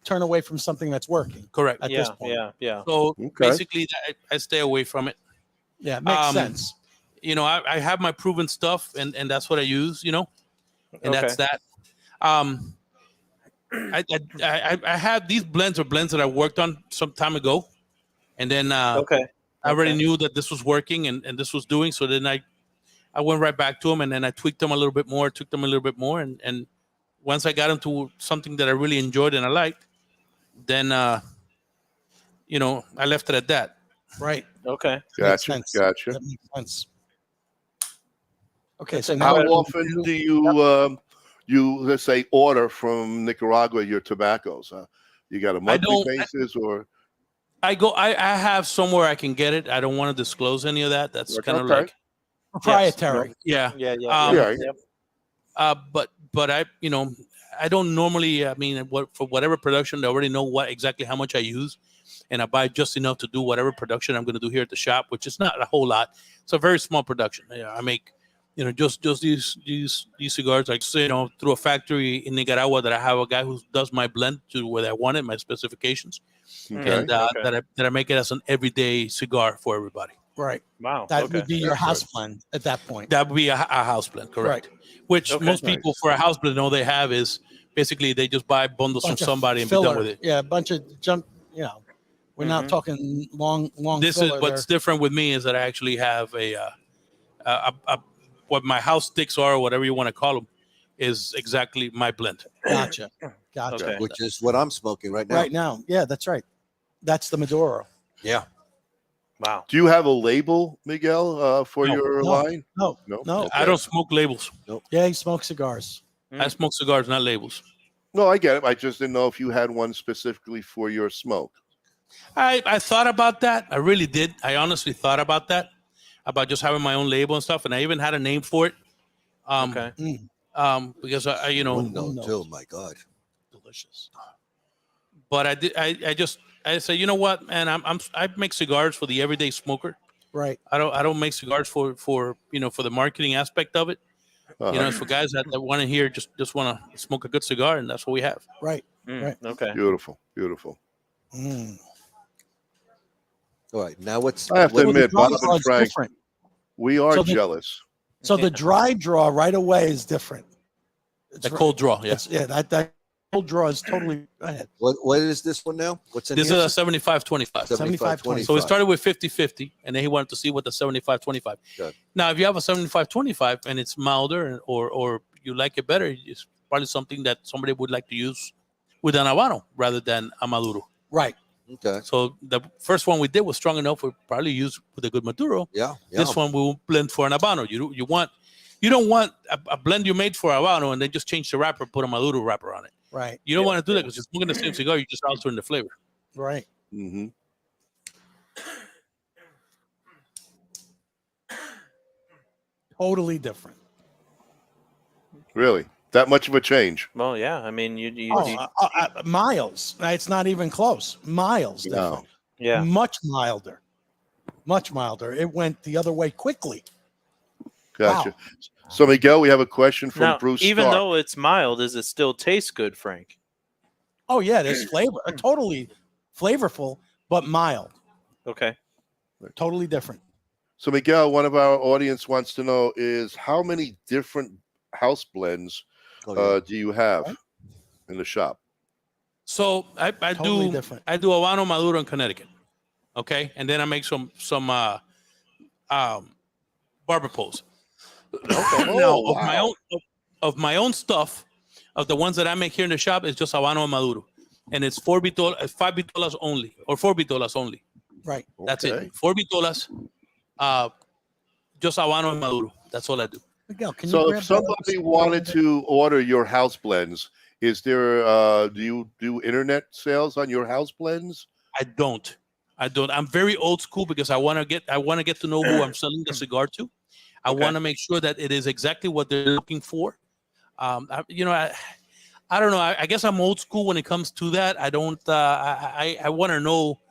turn away from something that's working correct. at Yeah, this point? yeah. So Okay. basically, I stay away from it. Yeah, it makes Um, sense. I have my proven stuff, and that's what I use. And that's Okay. that. I have these blends that I worked on some time ago, and then Okay. I already Okay. knew that this was working and this was doing. So then I went right back to them, and then I tweaked them a little bit more, and once I got them to something that I really enjoyed and I liked, then I left it at that. Right. Okay. Makes Gotcha, sense. gotcha. That makes sense. Okay, so How now often do you let's say order from Nicaragua your tobaccos? You got a monthly basis, or I have somewhere I can get it. I don't want to disclose any of that. That's kind of Okay. like proprietary. yeah. Yeah. Yeah. But I I don't normally. I mean, for whatever production, they already know exactly how much I use, and I buy just enough to do whatever production I'm going to do here at the shop, which is not a whole lot. It's a very small production. I make just these cigars, like through a factory in Nicaragua that I have a guy who does my blend to where I want it, my specifications, Okay. and that I make it as an everyday cigar for everybody. Right. Wow. That okay. would be your house blend at that point. That would be a house blend, correct? Which Okay. most people for a house blend all they have is basically they just buy bundles from Bunch of somebody and be filler. done with it. Yeah, a bunch of junk. We're not talking long. This is filler what's there. different with me is that I actually have a what my house sticks are, or whatever you want to call them, is exactly my blend. Gotcha. Okay. Which is what I'm smoking right now. Right now, yeah, that's right. That's the Maduro. Yeah. Wow. do you have a label, Miguel, for No. your No. line? No, No. no. Okay. I don't smoke labels. Yeah, he smokes cigars. I smoke cigars, not labels. No, I get it. I just didn't know if you had one specifically for your smoke. I thought about that. I really did. I honestly thought about that, about just having my own label and stuff, and I even had a name for it. Okay. Because I No, too. My God. Delicious. but I did. I say, you know what, man, I make cigars for the everyday smoker. Right. I don't make cigars for for the marketing aspect of it. It's for guys that want to hear just want to smoke a good cigar, and that's what we have. Right. Mm, Right. Okay. Beautiful, beautiful. All right. Now what's I have to Well, the admit, dry Bob draw and is Frank, different. we are So the- jealous. So the dry draw right away is different. It's The cold draw, yeah. that cold draw is totally. Go ahead. what is this one now? What's in This here? is a 75-25. 75-25. So we started with 50-50, and then he wanted to see what the 75-25. Good. Now, if you have a 75-25 and it's milder or you like it better, it's probably something that somebody would like to use with an Habano rather than a Maduro. Right. Okay. So the first one we did was strong enough for probably use with a good Maduro. Yeah. This one we will blend for an Habano. You don't want a blend you made for Habano and then just change the wrapper, put a Maduro wrapper on it. Right. You don't want to do that because you're smoking the same cigar. You're just altering the flavor. Right. Mm-hmm. Totally different. Really? That much of a change? Well, yeah. I mean, you Miles. It's not even close. Miles No. different. yeah. Much milder. much milder. It went the other way quickly. Gotcha. Wow. So, Miguel, we have a question from Now, Bruce even Stark. though it's mild, does it still taste good, Frank? Oh yeah, there's flavor. Totally flavorful, but mild. Okay. Totally different. So, Miguel, one of our audience wants to know is how many different house blends do you have in the shop? So I Totally do different. I do Habano Maduro in Connecticut, okay, and then I make some barber poles. Now of my own stuff, of the ones that I make here in the shop, is just Habano and Maduro, and it's 5 bitolas only, or 4 bitolas only. Right. That's it. 4 bitolas, just Habano and Maduro. That's all I do. Miguel, can you So, grab if somebody wanted to order your house blends, is there? Do you do internet sales on your house blends? I don't. I'm very old school because I want to get to know who I'm selling the cigar to. I want to make sure that it is exactly what they're looking for. I don't know. I guess I'm old school when it comes to that. I don't. I want to know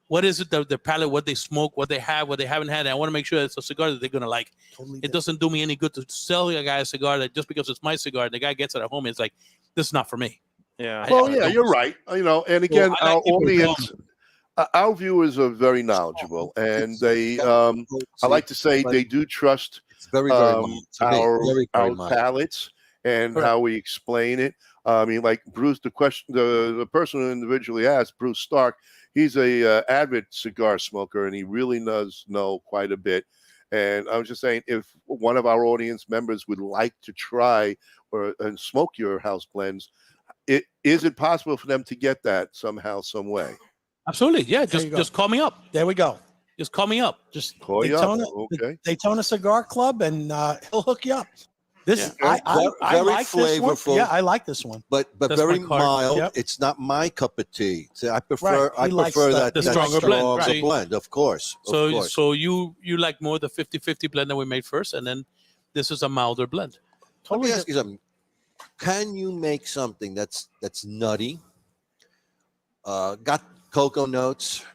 what is it that their palate, what they smoke, what they have, what they haven't had. And I want to make sure it's a cigar that they're gonna like. Totally it doesn't do me any good to sell a guy a cigar that just because it's my cigar, the guy gets it at home. It's like, this is not for me. Yeah. Well, yeah, you're right. And again, our audience, our viewers are very knowledgeable, and they, I like to say, they do trust very our palates and how we explain it. I mean, like Bruce, the person who individually asked, Bruce Stark, he's a avid cigar smoker, and he really does know quite a bit. And I was just saying, if one of our audience members would like to try and smoke your house blends, is it possible for them to get that somehow, some way? Absolutely, yeah. Just call me up. There we go. Just call me up. Just call Daytona, you up. Okay. Daytona Cigar Club, and he'll hook you up. This I very like flavorful. This one. Yeah, I like this one. But That's very my card. mild. Yep. It's not my cup of tea. So I prefer Right. He likes that the stronger blend, right? blend, of course. So you like more the 50-50 blend that we made first, and then this is a milder blend. Let me ask you something. Can you make something that's nutty, got cocoa notes,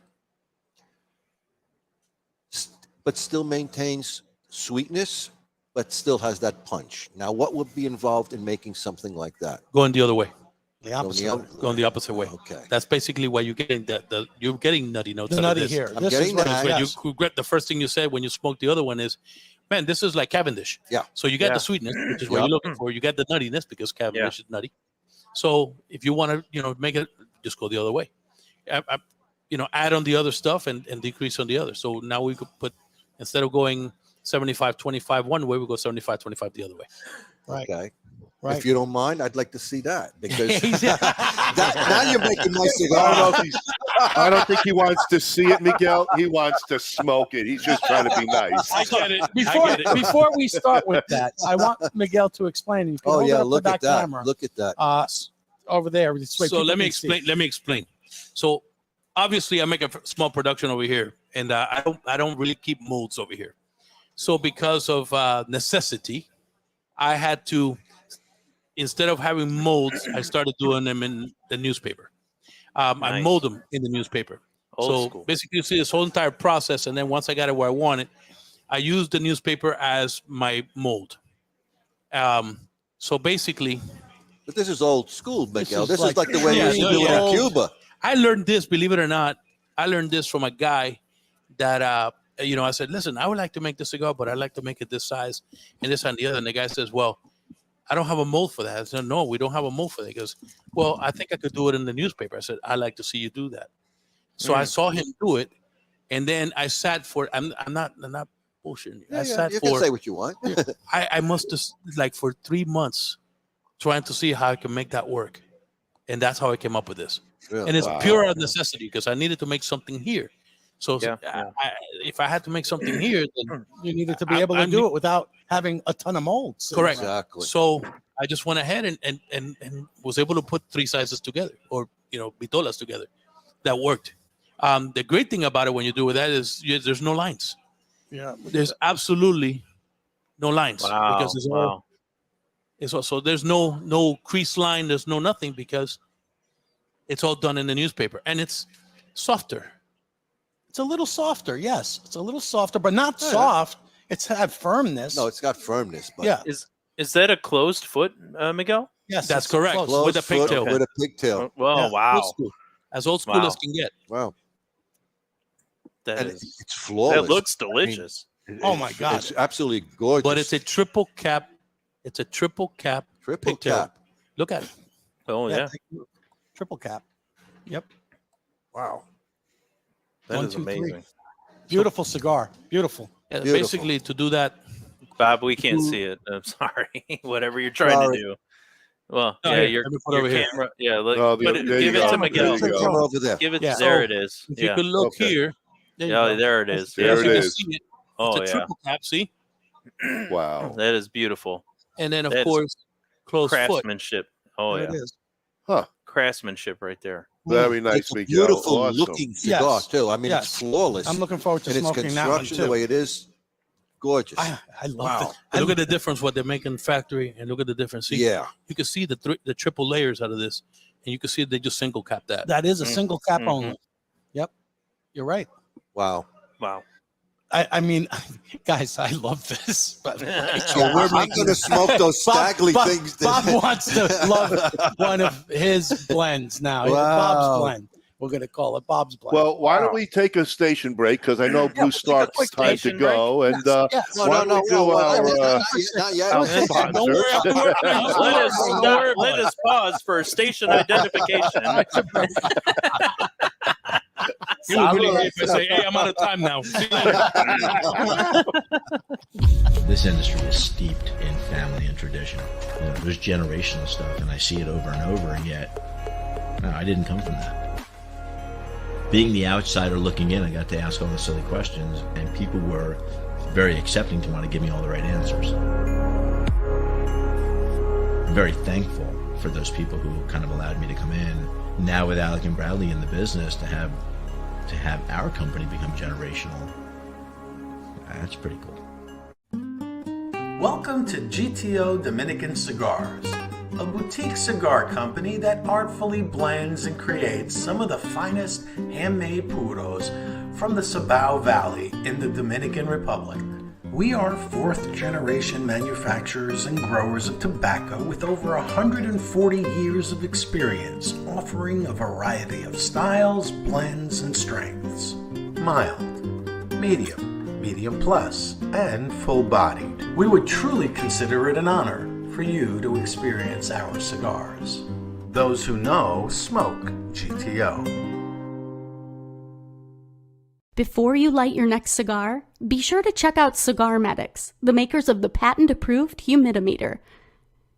but still maintains sweetness, but still has that punch? Now, what would be involved in making something like that? Going the other way. The opposite. Going the opposite way. Okay. That's basically why you're getting you're getting nutty notes. The out of nutty this. here. I'm This getting is what that. When yes. you regret the first thing you said when you smoked the other one is, man, this is like Cavendish. Yeah. So you get the sweetness, which is what you're looking for. You get the nuttiness because Cavendish is nutty. So if you want to, make it, just go the other way. Add on the other stuff and decrease on the other. So now we could put, instead of going 75-25 one way, we go 75-25 the other way. Right. Okay. Right. If you don't mind, I'd like to see that, because now you're making my cigar. I don't think he wants to see it, Miguel. He wants to smoke it. He's just trying to be nice. I get it. Before we start with that, I want Miguel to explain. You can hold it up look to at that. camera. Look at that. Over there. This way So people let me can explain. see. Let me explain. So obviously, I make a small production over here, and I don't really keep molds over here. So because of necessity, I had to, instead of having molds, I started doing them in the newspaper. I mold them in the newspaper. Old school. Basically, you see this whole entire process, and then once I got it where I want it, I use the newspaper as my mold. So basically, But this is old school, Miguel. This is is like the way we used to do it yeah. in Cuba. I learned this, believe it or not. I learned this from a guy that, I said, listen, I would like to make this cigar, but I'd like to make it this size and this and the other. And the guy says, well, I don't have a mold for that. I said, no, we don't have a mold for that. He goes, well, I think I could do it in the newspaper. I said, I'd like to see you do that. So I saw him do it. And then I sat for, I'm not bullshitting. I sat you for, can say what you want. I must have, like, for 3 months trying to see how I can make that work. And that's how I came up with this. Really? And it's pure out of necessity because I needed to make something here. So Yeah. if I had to make something here, then You needed to be able to do it without having a ton of molds. correct. Exactly. So I just went ahead and was able to put 3 sizes together, or bitolas together. That worked. The great thing about it when you do that is there's no lines. Yeah. There's absolutely no lines because it's all. It's also there's no crease line. There's no nothing because it's all done in the newspaper, and it's softer. It's a little softer. Yes, it's a little softer, but not soft. It's had firmness. No, it's got firmness. But yeah. Is that a closed foot, Miguel? Yes, That's it's correct. close. With a pigtail. With a pigtail. Well, Yeah. wow. Old school. As old school Wow. as can get. Wow. That And is, it's flawless. that looks delicious. Oh my God. It's absolutely gorgeous. But it's a triple cap. It's a triple cap. triple pigtail. cap. Look at it. Oh, yeah. Triple cap. Yep. Wow. That One, is two, three. amazing. Beautiful cigar. Beautiful. Yeah, Beautiful. basically, to do that. Bob, we can't see it. I'm sorry. Whatever you're trying Sorry. to do. Well, Oh, yeah, here, your, let me put it your over here. camera. Yeah, look, Oh, put it, there you give it go. to There Miguel. you Take go. it over there. Give it. Yeah. There it is. If Yeah. you could look Okay. here, There you Yeah, go. there it is. There as it you can is. see it, Oh, it's a yeah. triple cap. See, Wow. That is beautiful. and then of That's course, closed foot. Craftsmanship. Oh, There yeah. it is. Huh. Craftsmanship right there. Very nice, It's a Miguel. beautiful Awesome. looking cigar Yes. too. I mean, Yes. it's flawless. I'm looking forward to and its smoking that one construction, too. the way it is, gorgeous. I love Wow. it. And look at the difference what they're making factory, and look at the difference. See, Yeah. you can see the triple layers out of this, and you can see they just single cap that. That is a single cap Mhm. only. Yep. You're right. Wow. Wow. I mean, guys, I love this. But So I'm going to smoke those staggly things. Bob wants to love one of his blends now. Wow. Bob's blend. We're going to call it Bob's blend. Well, why don't we take a station break? Because I know Blue we'll take a Star's quick time to station go. And Yes. why don't we do our not yet. our Don't sponsors? Let us pause for station identification. He was really great if I say, "Hey, I'm out of time now." See you later. This industry is steeped in family and tradition. You know, there's generational stuff, and I see it over and over, and yet no, I didn't come from that. Being the outsider looking in, I got to ask all the silly questions, and people were very accepting to want to give me all the right answers. I'm very thankful for those people who kind of allowed me to come in. Now with Alec and Bradley in the business, to have our company become generational, that's pretty cool. Welcome to GTO Dominican Cigars, a boutique cigar company that artfully blends and creates some of the finest handmade puros from the Cibao Valley in the Dominican Republic. We are fourth-generation manufacturers and growers of tobacco with over 140 years of experience, offering a variety of styles, blends, and strengths. Mild, medium plus, and full-bodied. We would truly consider it an honor for you to experience our cigars. Those who know smoke GTO. Before you light your next cigar, be sure to check out Cigar Medics, the makers of the patent-approved humidimeter.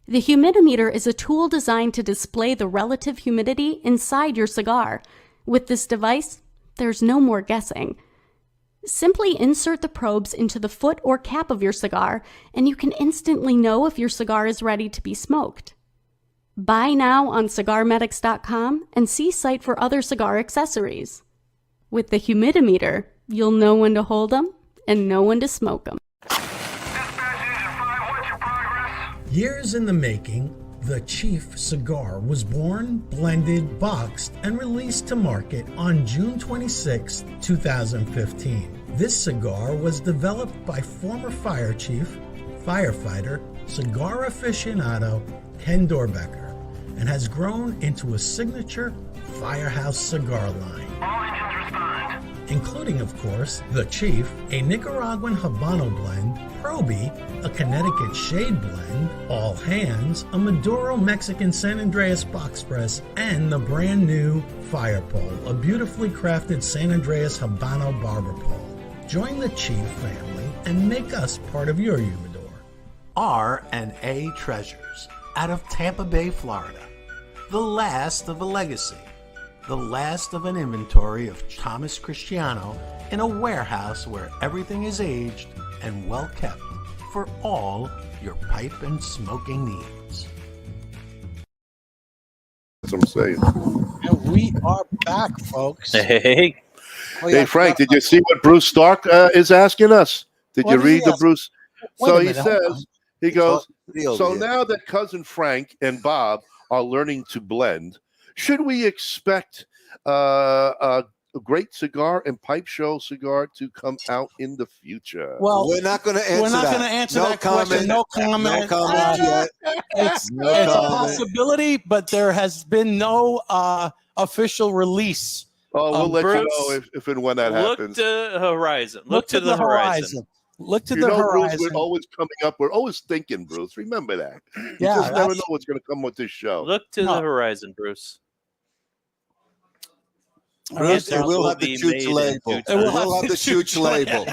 The humidimeter is a tool designed to display the relative humidity inside your cigar. With this device, there's no more guessing. Simply insert the probes into the foot or cap of your cigar, and you can instantly know if your cigar is ready to be smoked. Buy now on cigarmedics.com and see site for other cigar accessories. With the humidimeter, you'll know when to hold them and know when to smoke them. Years in the making, the Chief cigar was born, blended, boxed, and released to market on June 26, 2015. This cigar was developed by former fire chief, firefighter, cigar aficionado Ken Dorbecker, and has grown into a signature Firehouse cigar line. Including, of course, the Chief, a Nicaraguan Habano blend, Proby, a Connecticut Shade blend, All Hands, a Maduro Mexican San Andreas box press, and the brand new Fire Pole, a beautifully crafted San Andreas Habano barber pole. Join the Chief family and make us part of your humidor. R&A Treasures, out of Tampa Bay, Florida. The last of a legacy. The last of an inventory of Thomas Cristiano in a warehouse where everything is aged and well kept for all your pipe and smoking needs. That's what I'm saying. And we are back, folks. Hey. Oh, yeah, Hey, Frank, did you see what Bruce Stark is asking us? Did What you did he read the ask? Bruce? Wait So a he minute, hold on. says, he goes, Over so here. now that cousin Frank and Bob are learning to blend, should we expect great cigar and pipe show cigar to come out in the future? Well, we're not going to answer that. We're not going to answer No that comment. question. No comment. No comment yet. It's No a comment. possibility, but there has been no official release. Oh, we'll let Bruce, you know if and when that Look happens. to the horizon. Look to the horizon. Look to You the know, Bruce, horizon. we're always coming up. We're always thinking, Bruce. Remember that. You Yeah, just never that's- know what's going to come with this show. Look to the horizon, Bruce. Bruce, it Answers will will have the be chooch made in label. due It time. will have the chooch label.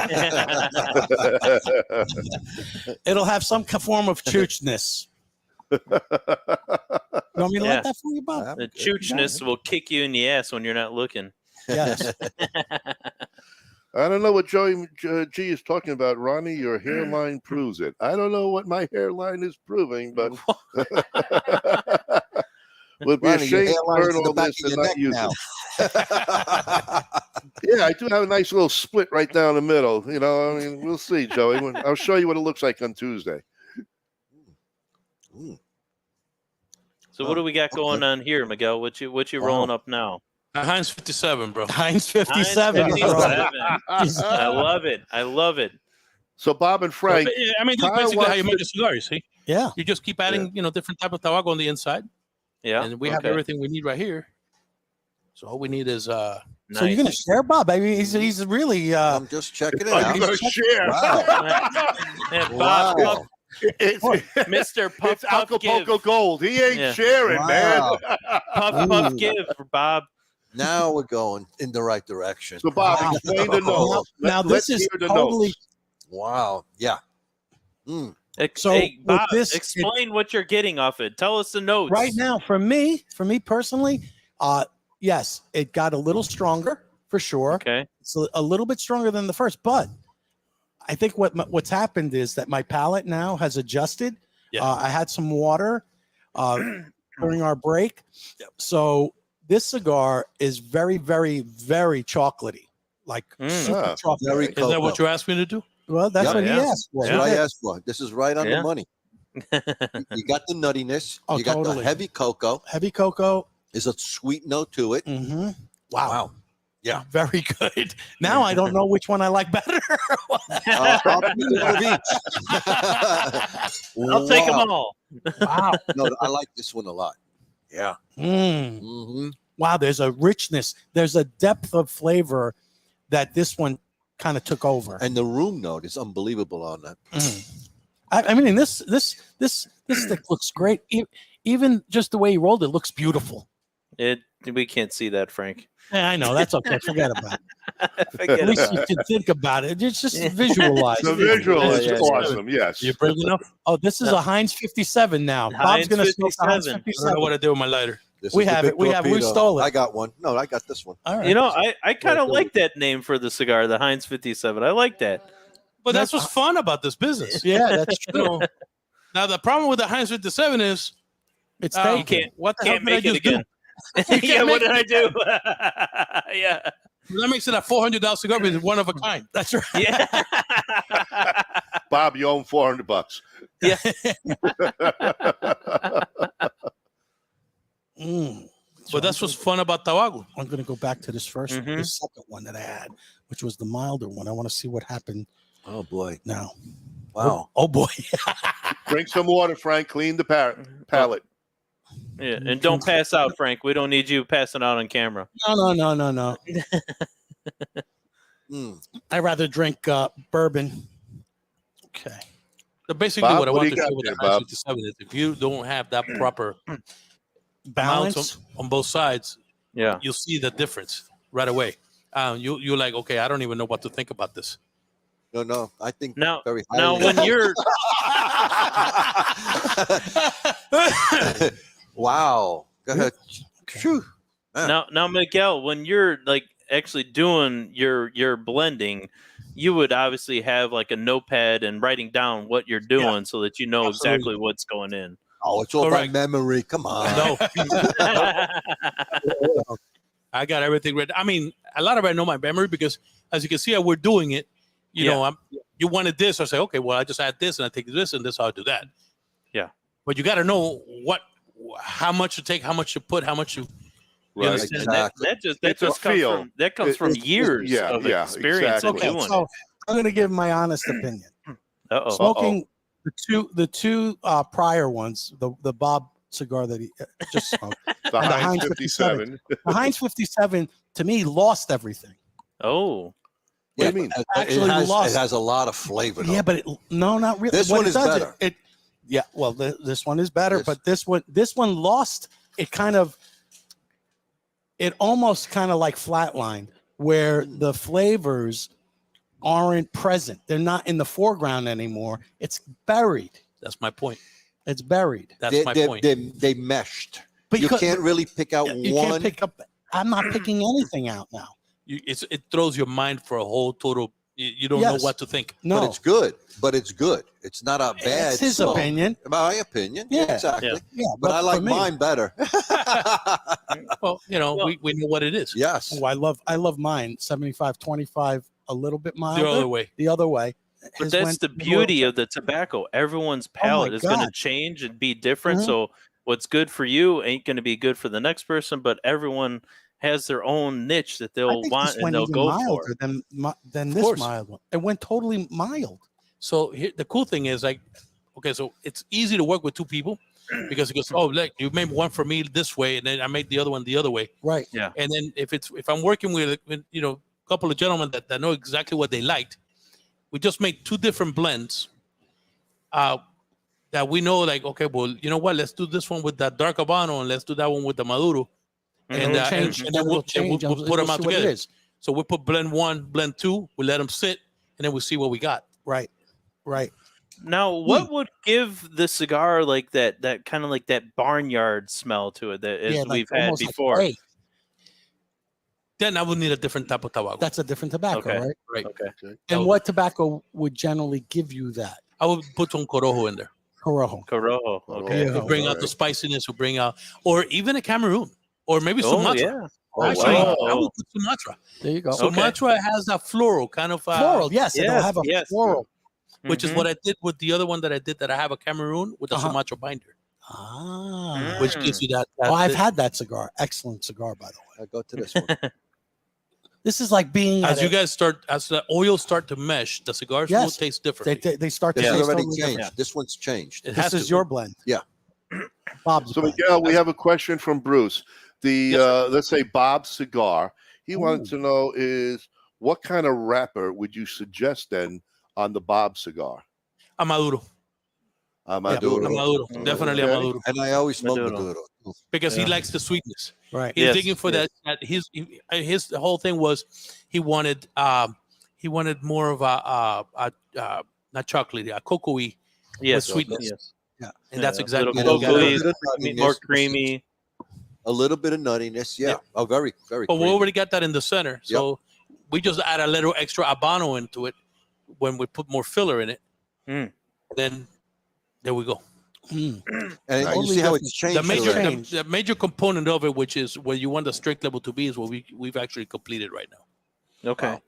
It'll have some form of choochness. You want me to let that for you, Bob? The choochness will kick you in the ass when you're not looking. Yes. I don't know what Joey G is talking about, Ronnie. Your hairline proves it. I don't know what my hairline is proving, but would be Ronnie, your ashamed to hairline's learn in the all back this of and your not neck use now. it. Yeah, I do have a nice little split right down the middle. You know, I mean, we'll see, Joey. I'll show you what it looks like on Tuesday. So what do we got going on here, Miguel? What you rolling up now? Heinz 57, bro. Heinz 57. Heinz 57. I love it. I love it. So Bob and Frank, I mean, that's Kyle basically how wants you make to- a cigar. You see, Yeah. you just keep adding, different type of tabaco on the inside, Yeah. and we have everything we need right here. So all we need is So you're going to share, Bob? I mean, he's really. I'm just checking it are out. you going to share? Yeah, Bob, Wow. It's, Mr. Puff it's Puff give. Acapulco Gold. He ain't Yeah. sharing, Wow. Puff Puff give for Bob. Now we're going in the right direction. So, Bob, Wow. explain the notes. Now Let's this is hear the totally. notes. Wow. Yeah. So hey, with Bob, this, explain what you're getting off it. Tell us the notes. Right now, for me personally, yes, it got a little stronger for sure. Okay. It's a little bit stronger than the first, but I think what's happened is that my palate now has adjusted. Yeah. I had some water during our break, so this cigar is very, very, very chocolatey, like super chocolatey. Very Is that what you asked me to do? Well, that's Yeah. what he Yeah. asked for. That's what I asked for. This is right on Yeah. the money. You got the nuttiness. Oh, you got totally. the heavy cocoa. Heavy cocoa. There's a sweet note to it. Mm-hmm. Wow. Yeah. Very good. Now I don't know which one I like better. I'll give you one of each. I'll take them Wow. all. Wow. No, I like this one a lot. Yeah. Mm. Mm-hmm. Wow. There's a richness. There's a depth of flavor that this one kind of took over. And the room note is unbelievable on that. I mean, this stick looks great. Even just the way he rolled it looks beautiful. We can't see that, Frank. Yeah, I know. That's okay. Forget about it. Forget At least about you can think about it. It's just visualize. The visual is Yeah, yeah, awesome. Yes. You brave enough? Oh, this is a Heinz 57 now. Bob's Heinz going to smoke the Heinz 57. I don't know 57. what I did with my lighter. This We is the have big it. We torpedo. stole it. I got one. No, I got this one. All right. You know, I kind of like that name for the cigar, the Heinz 57. I like that. But that's what's fun about this business. Yeah, that's You true. know, now the problem with the Heinz 57 is It's you taken. Can't what the hell can't did I make it just do? again. Yeah, what did I do? Yeah. That makes it a $400 cigar, but it's one of a kind. That's right. Yeah. Bob, you owe him $400. Yeah. But that's what's fun about tabaco. I'm going to go back to this first, Mhm. the second one that I had, which was the milder one. I want to see what happened Oh, boy. now. Wow. Oh boy. Drink some water, Frank. Clean the palate. Yeah. And don't pass out, Frank. We don't need you passing out on camera. No. I'd rather drink bourbon. Okay. So basically, Bob, what I what do want you to got show with there, the Heinz Bob? 57 is if you don't have that proper Balance. balance on both sides, Yeah. you'll see the difference right away. You're like, okay, I don't even know what to think about this. No. I think Now, very now highly. when you're Wow. Go ahead. Phew. now Miguel, when you're like actually doing your blending, you would obviously have like a notepad and writing down what you're doing so that you know exactly what's going in. Oh, it's all Correct. by memory. Come on. No, I got everything ready. I mean, a lot of it I know my memory because, as you can see, we're doing it. You know, you wanted this, I say, okay, well, I just add this and I take this and this, how I do that. Yeah. But you got to know how much to take, how much to put, how much to You Right. understand? Exactly. That It's a just comes feel. from that comes from It's- years yeah, of yeah, experience exactly. in doing so it. I'm going to give my honest opinion. Uh-oh. Smoking the two prior ones, the Bob cigar that he just smoked, The and the Heinz Heinz 57. the Heinz 57 to me lost everything. Oh. What do you mean? Actually lost. It has a lot of flavor. Yeah, but no, not really. This What one it is does, better. Yeah, well, this one is better, This- but this one lost. It almost kind of like flatlined, where the flavors aren't present. They're not in the foreground anymore. It's buried. That's my point. It's buried. That's my point. They meshed. You Because- can't really pick out You one. can't pick up. I'm not picking anything out now. It throws your mind for a whole total. You don't know Yes. what to think. No, But it's good. But it's good. It's not a bad. it's his smoke. opinion. My opinion. Yeah. Exactly. Yeah, But I for like me- mine better. Well, we know what it is. Yes. Oh, I love mine. 75-25, a little bit milder. The other way. The other way. But His that's went the a beauty little- of the tobacco. Everyone's Oh my palate is going to God. change and be different. Mhm. So what's good for you ain't going to be good for the next person, but everyone has their own niche that I they'll think want this and went they'll even go milder for. than this course. mild one. It went totally mild. So here, the cool thing is, like, okay, so it's easy to work with two people because it goes, oh, look, you made one for me this way, and then I made the other one the other way. Right. Yeah. And then if I'm working with a couple of gentlemen that know exactly what they liked, we just make two different blends. That we know, like, okay, well, you know what? Let's do this one with that dark Habano, and let's do that one with the Maduro, and It'll change. then we'll put them We'll out see what it together. is. So we put blend 1, blend 2, we let them sit, and then we see what we got. Right. Right. Now, what would give the cigar like that kind of like that barnyard smell to it that Yeah, like we've had almost like before? hay. Then I would need a different type of tobacco. That's a different tobacco, Okay. right? right. Okay. And what tobacco would generally give you that? I would put some Corojo in there. Corojo. Corojo. Okay. Yeah. To bring out the spiciness, or bring out, or even a Cameroon, or maybe Oh, Sumatra. yeah. Oh, Actually, wow. I would put Sumatra. There you go. Sumatra has that floral kind of Floral, yes. It'll yes, have a yes. floral. which is what I did with the other one that I did. That I have a Cameroon with a Uh-huh. Sumatra binder, Ah. which gives you that. Oh, I've had that cigar. Excellent cigar, by the way. I go to this one. This is like being As at you a- guys start, as the oils start to mesh, the cigars Yes. will taste different. they start to This taste has already totally changed. different. This one's changed. It has This is to. your blend. Yeah. Bob's So blend. Miguel, we have a question from Bruce. Let's say Bob Cigar. He wanted to know is what kind of wrapper would you suggest then on the Bob cigar? A Maduro. Maduro. A Maduro. Definitely a Okay. Maduro. And I always smoke Maduro. Maduro. Because he likes the sweetness. Right. He's Yes, digging for yes. that. His the whole thing was he wanted more of a not chocolatey, a cocoa-y Yes. sweetness. Yes. Yeah, and that's Yeah, exactly little what we cocoa-y, got. a little bit of more nuttiness. creamy. A little bit of nuttiness. Yeah. Yeah. Oh, very, very. But we creamy. already got that in the center, so we just add a little extra Habano into it when we put more filler in it. Mm. Then there we go. Mm. And you Totally see how different. it's changed. The major, already. the major component of it, which is where you want the strength level to be, is what we've actually completed right now. Okay.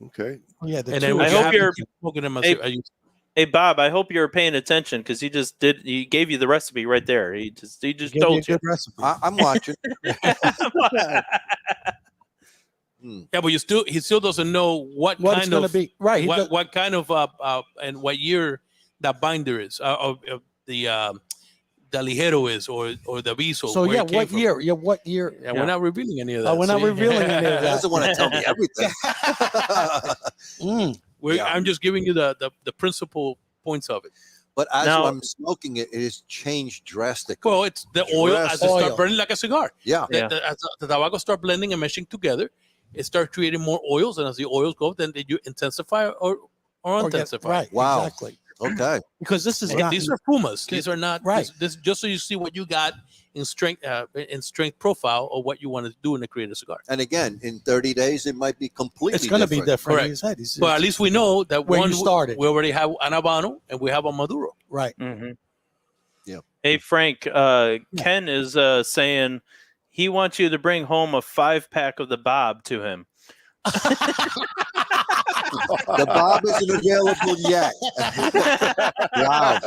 Okay. Oh, yeah. The And two then are we I hope have you're- to keep smoking them as Hey, as you- Hey Bob, I hope you're paying attention because he gave you the recipe right there. He just Give you a told you. good recipe. I'm watching. Yeah, but he still doesn't know what What it's kind going to of be. Right. he does- what kind of and what year that binder is of the ligero is or the viso. so where yeah, it came what from. year? Yeah, what year? Yeah, we're not revealing any of that. Oh, we're not see? revealing any of He that. doesn't want to tell me everything. Yeah. I'm just giving you the principal points of it. But as Now- I'm smoking it, it has changed drastically. Well, it's the oil as it Oil. starts burning like a cigar. Yeah. Yeah. As the tobacco start blending and meshing together, it starts creating more oils, and as the oils go, then you intensify or Or get- intensify. right. Wow. Exactly. Okay. Because this is And not. these are Pumas. These are not Right. This just so you see what you got in strength profile or what you want to do in a creative cigar. And again, in 30 days, it might be completely It's going to be different. Correct. He said. He's, But at least we know that Where you one started. we already have an Habano and we have a Maduro. right. Mhm. Yeah. Hey Frank, Ken is saying he wants you to bring home a 5-pack of the Bob to him. The Bob isn't available yet. Wow.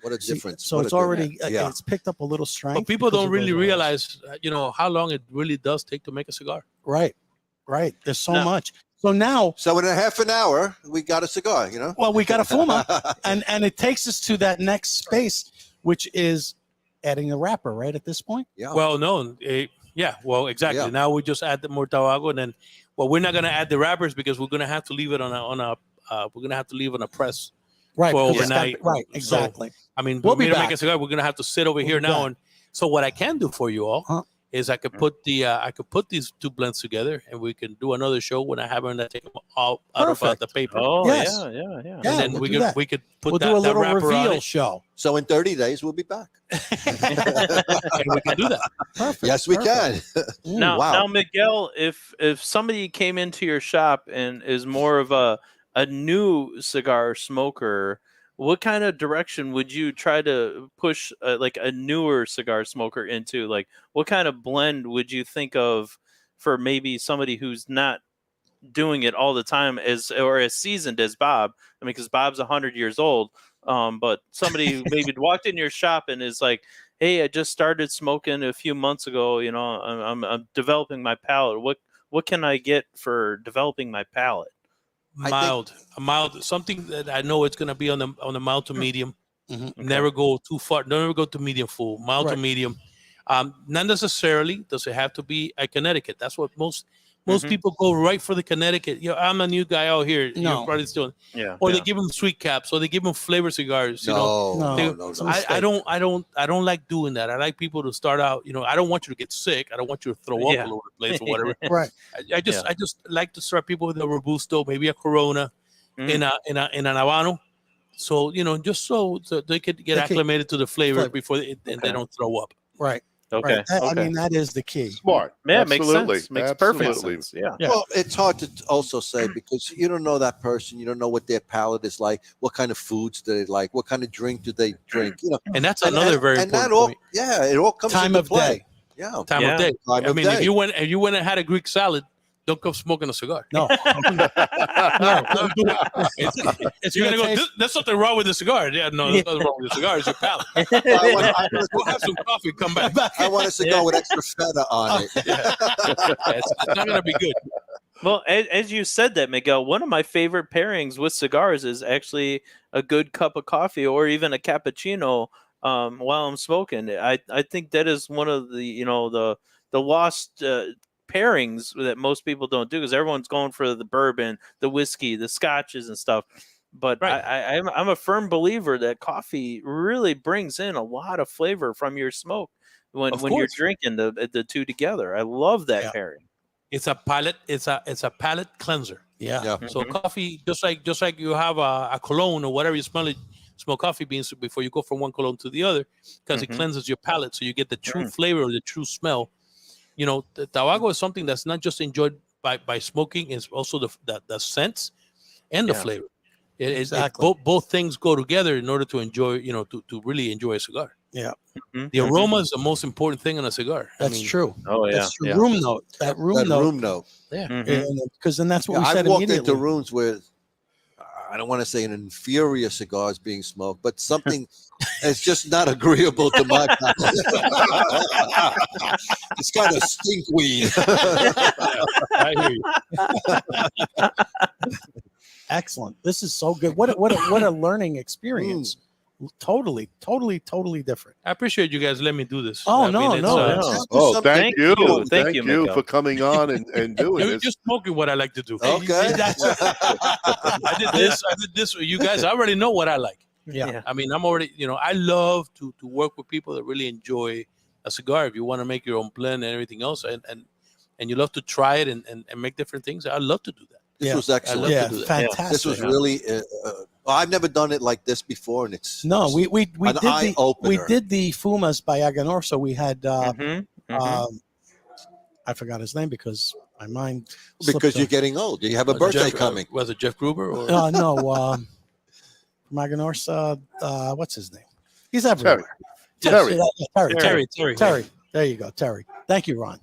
What a difference. So What a it's already difference. Yeah. it's picked up a little strength. But people because don't of really those oils. realize, how long it really does take to make a cigar. Right. There's so No. much. So now, So in a half an hour, we got a cigar, well, we got a fuma, and it takes us to that next space, which is adding a wrapper. Right at this point. Yeah. Well, no, well, exactly. Yeah. Now we just add the more tabaco, and then, we're not gonna add the wrappers because we're gonna have to leave it on a press Right. for because it's got- overnight. Right. Exactly. I mean, We'll for be me to back. make a cigar, we're gonna have to sit over here be now. back. And so what I can do for you all Huh? is I could put these two blends together, and we can do another show when I have them that take them all out of Perfect. the paper. Oh Yes. yeah. Yeah, and then we'll we do could that. we could put We'll that, do a that little wrapper on reveal it, show. So in 30 days, we'll be back. and we can do that. Perfect. Yes, we perfect. can. Now, wow. now, Miguel, if somebody came into your shop and is more of a new cigar smoker, what kind of direction would you try to push like a newer cigar smoker into? Like, what kind of blend would you think of for maybe somebody who's not doing it all the time or as seasoned as Bob? I mean, because Bob's 100 years old, but somebody who maybe walked in your shop and is like, "Hey, I just started smoking a few months ago. I'm developing my palate. What can I get for developing my palate?" A mild, something that I know it's gonna be on the mild to medium. Mhm. Never go too far. Never go to medium full. Mild to Right. medium. Not necessarily does it have to be a Connecticut. That's what most Mhm. people go right for the Connecticut. I'm a new guy out here. No. You're probably still, Yeah. or yeah. they give them sweet caps, or they give them flavor cigars. No. No. It's a I mistake. don't like doing that. I like people to start out. I don't want you to get sick. I don't want you to throw up Yeah. all over the place or whatever. Right. I just like to start people with a Robusto, maybe a Corona, in an Habano. So just so they could get They could- acclimated to the flavor Flavor. before they Okay. don't throw up. Right. Okay. Right. I mean, that is the key. Smart. Yeah, it makes Absolutely. sense. Makes perfect Absolutely. sense. Yeah. Yeah. Well, it's hard to also say because you don't know that person. You don't know what their palate is like. What kind of foods do they like? What kind of drink do they drink? And that's another very and that important all, point. yeah, it all comes Time into of play. day. Yeah, Time Yeah. of day. Time I of mean, day. if you went and had a Greek salad, don't go smoking a cigar. No. It's You're gonna gonna go. taste- There's something wrong with the cigar. Yeah, no, there's nothing wrong with the cigar. It's your palate. We'll have some coffee. Come back. I want a cigar with extra feta on it. It's not gonna be good. Well, as you said that, Miguel, one of my favorite pairings with cigars is actually a good cup of coffee or even a cappuccino while I'm smoking. I think that is one of the the lost pairings that most people don't do because everyone's going for the bourbon, the whiskey, the scotches and stuff. But Right. I'm a firm believer that coffee really brings in a lot of flavor from your smoke when Of you're course. drinking the two together. I love that Yeah. pairing. It's a palate. It's a palate cleanser. Yeah. Yeah. So coffee, just like you have a cologne or whatever you smell coffee beans before you go from one cologne to the other, because it cleanses your palate, so you get the true flavor or the true smell. The tobacco is something that's not just enjoyed by smoking; it's also the scents and the Yeah. flavor. Exactly. Both things go together in order to enjoy, to really enjoy a cigar. Yeah. The aroma is the most important thing in a cigar. That's true. Oh yeah. That's true. yeah. Room note. That room That note. room note. Because then that's what we I've said walked immediately. into rooms where I don't want to say an inferior cigar is being smoked, but something that's just not agreeable to my palate. It's got a stink weed. I hear you. Excellent. This is so good. What a learning experience. Totally different. I appreciate you guys letting me do this. Oh, I no, mean, no, it's, it's- Oh, thank you. Thank Thank you, you Miguel. for coming on and doing You're this. just smoking what I like to do. Okay. I did this with you guys. I already know what I like. Yeah. Yeah. I mean, I'm already, I love to work with people that really enjoy a cigar. If you want to make your own blend and everything else, and you love to try it and make different things, I love to do that. This Yeah. was excellent. love Yeah. to do that. Fantastic. This was really. I've never done it like this before, and it's No, we an eye did opener. the Fumas by Aganor, so we had I forgot his name because my mind because slipped you're getting old. You have a birthday coming. Was it Jeff Gruber? Or? no from Aganor's what's his name? He's everywhere. Terry. Terry. There you go, Terry. Thank you, Ron.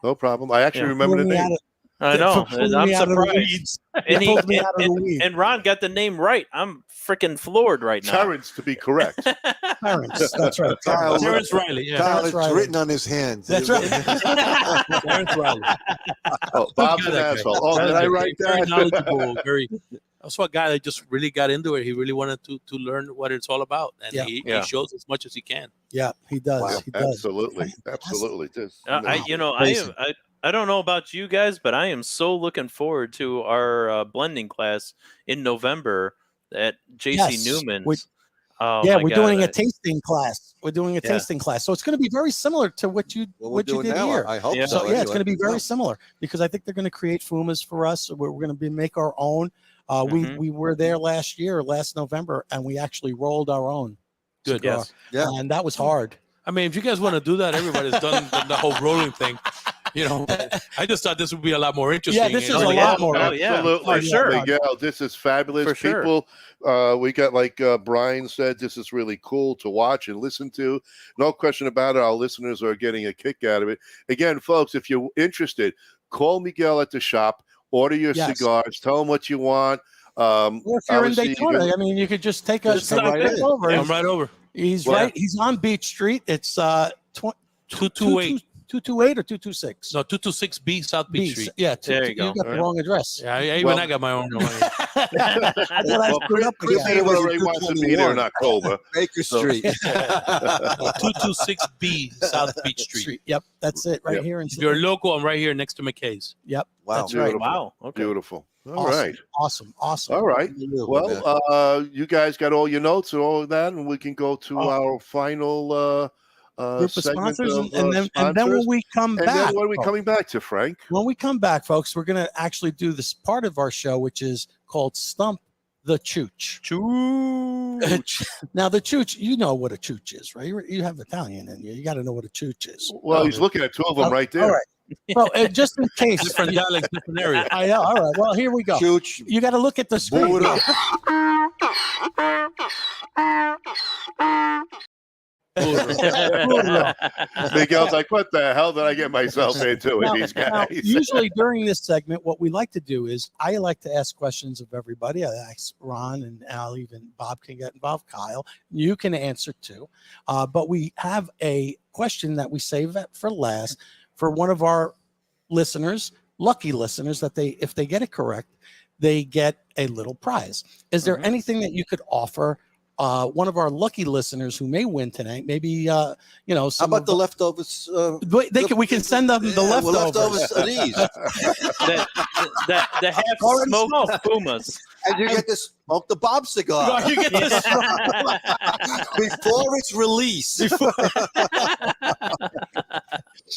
No problem. I actually remember the We had name. I know. I'm surprised. And Ron got the name right. I'm freaking floored right now. Terrence, to be correct. Terrence, that's right. Terrence Riley. Yeah. Kyle, That's it's right. written on his hand. That's right. Terrence Riley. Oh, Bob's an asshole. Oh, did I write Very that? knowledgeable. Very. Also a guy that just really got into it. He really wanted to learn what it's all about, and he shows as much as he can. Yeah, he does. Wow, He does. absolutely. I don't know about you guys, but I am so looking forward to our blending class in November at JC Newman's. We're doing a tasting class. We're doing a tasting class, so it's going to be very similar to what you did now. here. I hope So anyway. it's going to be very similar because I think they're going to create fumas for us. We're going to make our own. We were there last November, and we actually rolled our own cigar. And that was hard. I mean, if you guys want to do that, everybody's done the whole rolling thing. You know, I just thought this would be a lot more interesting. Yeah, this is a lot more. Absolutely, for sure. Miguel, this is fabulous. For sure. People, we got, like Brian said, this is really cool to watch and listen to. No question about it. Our listeners are getting a kick out of it. Again, folks, if you're interested, call Miguel at the shop. Order your cigars. Tell him what you want. Or if you're in Daytona, I mean, you could just take a over. Come right over. He's right. He's on Beach Street. It's 228. 228 or 226? No, 226B South Beach Street. Yeah, there you go. You got the wrong address. Yeah, I got my own. Chris already wants to be there in October. Baker Street. 226B South Beach Street. Yep, that's it. Right here. If you're local, I'm right here next to McKay's. Yep. Wow. That's right. Wow. Okay. Beautiful. All right. Awesome. All right. Well, you guys got all your notes and all of that, and we can go to our final group of sponsors, and then when we come back, then what are we coming back to, Frank? When we come back, folks, we're going to actually do this part of our show, which is called Stump the Chooch. Now, the Chooch, you know what a Chooch is, right? You have Italian in you. You got to know what a Chooch is. Well, he's looking at two of them right there. All right. Well, just in case. Different dialects, different area. I know. All right. Well, here we go. Chooch. You got to look at the screen. Miguel's like, what the hell did I get myself into with these guys? Now, usually during this segment, what we like to do is I like to ask questions of everybody. I ask Ron and Al, even Bob can get involved, Kyle. You can answer too. But we have a question that we save for last for one of our listeners, lucky listeners, that if they get it correct, they get a little prize. Is there anything that you could offer one of our lucky listeners who may win tonight? Maybe how about the leftovers? We can send them the leftovers. Of these. the half smoked pumas. And you get to smoke the Bob cigar. You get this before it's released.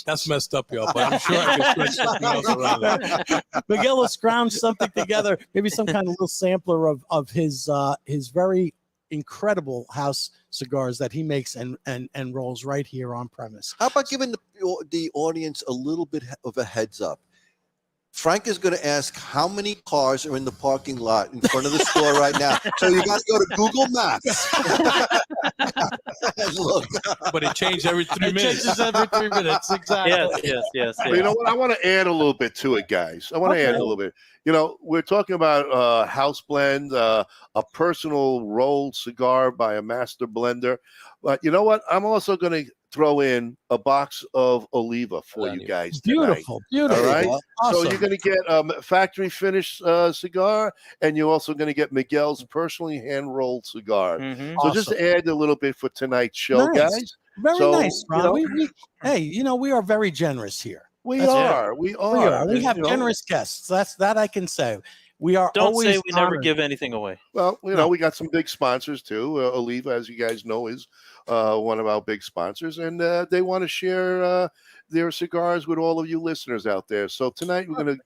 That's messed up, y'all. But I'm sure I can stretch something else around it. Miguel will scrounge something together, maybe some kind of little sampler of his very incredible house cigars that he makes and rolls right here on premise. How about giving the audience a little bit of a heads up? Frank is going to ask how many cars are in the parking lot in front of the store right now. So you got to go to Google Maps. Look. But it changed every 3 minutes. It changes every 3 minutes. Exactly. Yes. But you know what? I want to add a little bit to it, guys. I want to add a little bit. You know, we're talking about house blend, a personal rolled cigar by a master blender. But you know what? I'm also going to throw in a box of Oliva for you guys tonight. Beautiful. All right. Awesome. So you're going to get a factory finished cigar, and you're also going to get Miguel's personally hand rolled cigar. So just add a little bit for tonight's show, guys. Very nice, Ron. We are very generous here. We are. We have generous guests. That I can say. We are. Don't always say we never give anything away. Well, we got some big sponsors too. Oliva, as you guys know, is one of our big sponsors, and they want to share their cigars with all of you listeners out there. So tonight we're going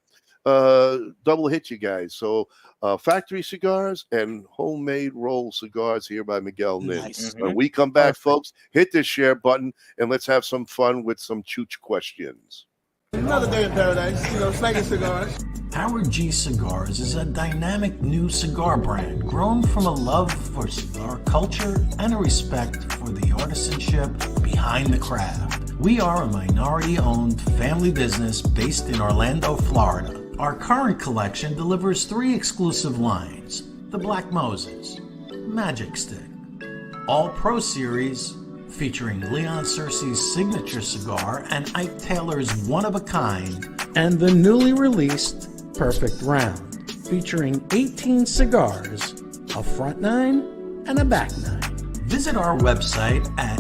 to double hit you guys. So factory cigars and homemade roll cigars here by Miguel Nin. Nice. When we come back, folks, hit the share button and let's have some fun with some chooch questions. Another day in paradise, slanging cigars. Howard G Cigars is a dynamic new cigar brand grown from a love for cigar culture and a respect for the artisanship behind the craft. We are a minority-owned family business based in Orlando, Florida. Our current collection delivers 3 exclusive lines: the Black Moses, Magic Stick, All Pro Series featuring Leon Searcy's signature cigar and Ike Taylor's one-of-a-kind, and the newly released Perfect Round featuring 18 cigars, a front 9 and a back 9. Visit our website at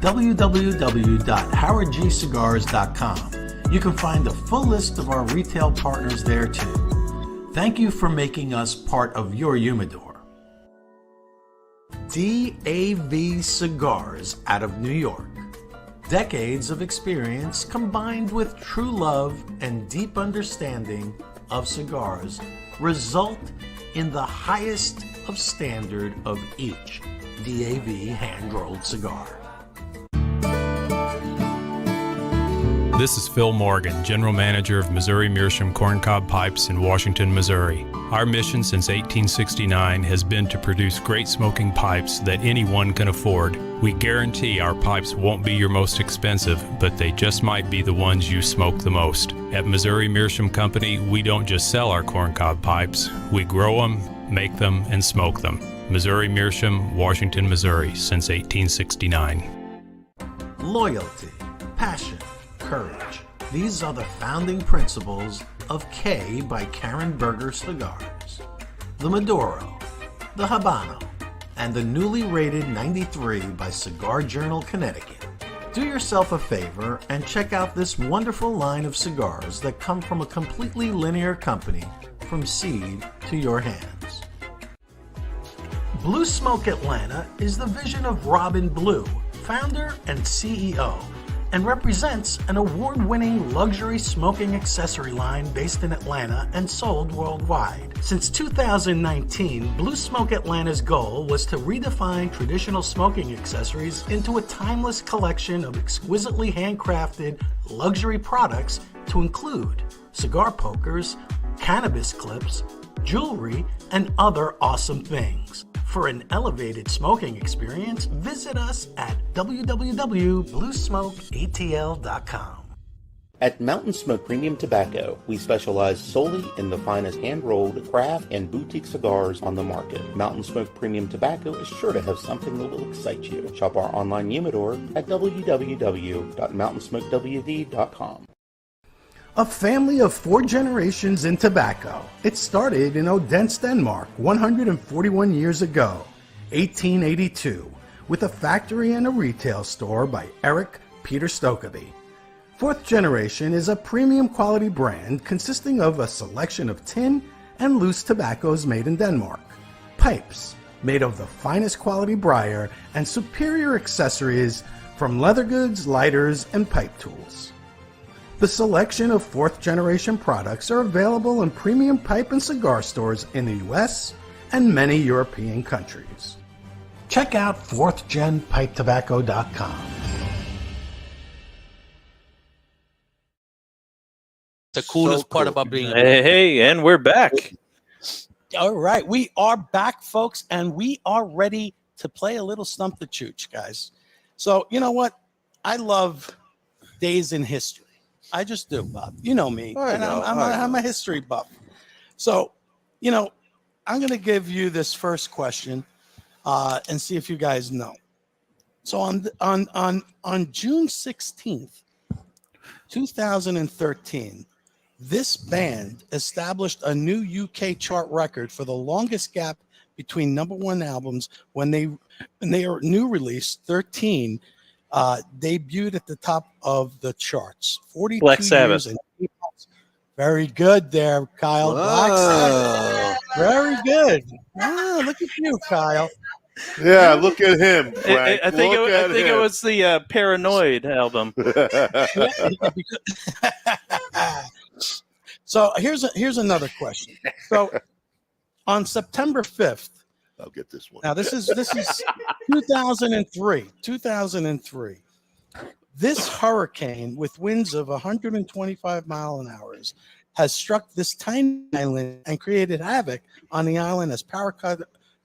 www.howardgcigars.com. You can find a full list of our retail partners there too. Thank you for making us part of your humidor. DAV Cigars out of New York. Decades of experience combined with true love and deep understanding of cigars result in the highest of standard of each DAV hand-rolled cigar. This is Phil Morgan, General Manager of Missouri Meerschaum Corncob Pipes in Washington, Missouri. Our mission since 1869 has been to produce great smoking pipes that anyone can afford. We guarantee our pipes won't be your most expensive, but they just might be the ones you smoke the most. At Missouri Meerschaum Company, we don't just sell our corncob pipes. We grow them, make them, and smoke them. Missouri Meerschaum, Washington, Missouri, since 1869. Loyalty, passion, courage. These are the founding principles of K by Karen Berger Cigars. The Maduro, the Habano, and the newly rated 93 by Cigar Journal Connecticut. Do yourself a favor and check out this wonderful line of cigars that come from a completely linear company from seed to your hands. Blue Smoke Atlanta is the vision of Robin Blue, founder and CEO, and represents an award-winning luxury smoking accessory line based in Atlanta and sold worldwide. Since 2019, Blue Smoke Atlanta's goal was to redefine traditional smoking accessories into a timeless collection of exquisitely handcrafted luxury products to include cigar pokers, cannabis clips, jewelry, and other awesome things. For an elevated smoking experience, visit us at www.bluesmokeatl.com. At Mountain Smoke Premium Tobacco, we specialize solely in the finest hand-rolled, craft, and boutique cigars on the market. Mountain Smoke Premium Tobacco is sure to have something that will excite you. Shop our online humidor at www.mountainsmokewd.com. A family of 4 generations in tobacco. It started in Odense, Denmark, 141 years ago, 1882, with a factory and a retail store by Eric Peter Stokeby. 4th Generation is a premium quality brand consisting of a selection of tin and loose tobaccos made in Denmark, pipes made of the finest quality briar, and superior accessories from leather goods, lighters, and pipe tools. The selection of 4th Generation products are available in premium pipe and cigar stores in the US and many European countries. Check out 4thGenPipeTobacco.com. The coolest part about being hey, and we're back. All right, we are back, folks, and we are ready to play a little Stump the Chooch, guys. So, you know what? I love days in history. I just do, Bob. You know me. I'm a history buff. So, you know, I'm going to give you this first question and see if you guys know. So on June 16th, 2013, this band established a new UK chart record for the longest gap between #1 albums when they are new release 13 debuted at the top of the charts. 42 Black Sabbath. years and 8 months. Very good there, Kyle. Black Sabbath. Very good. Ah, look at you, Kyle. Yeah, look at him, Frank. I think it was the Paranoid album. So here's another question. So on September 5th, I'll get this one. now this is 2003. 2003. This hurricane with winds of 125 miles an hour has struck this tiny island and created havoc on the island as power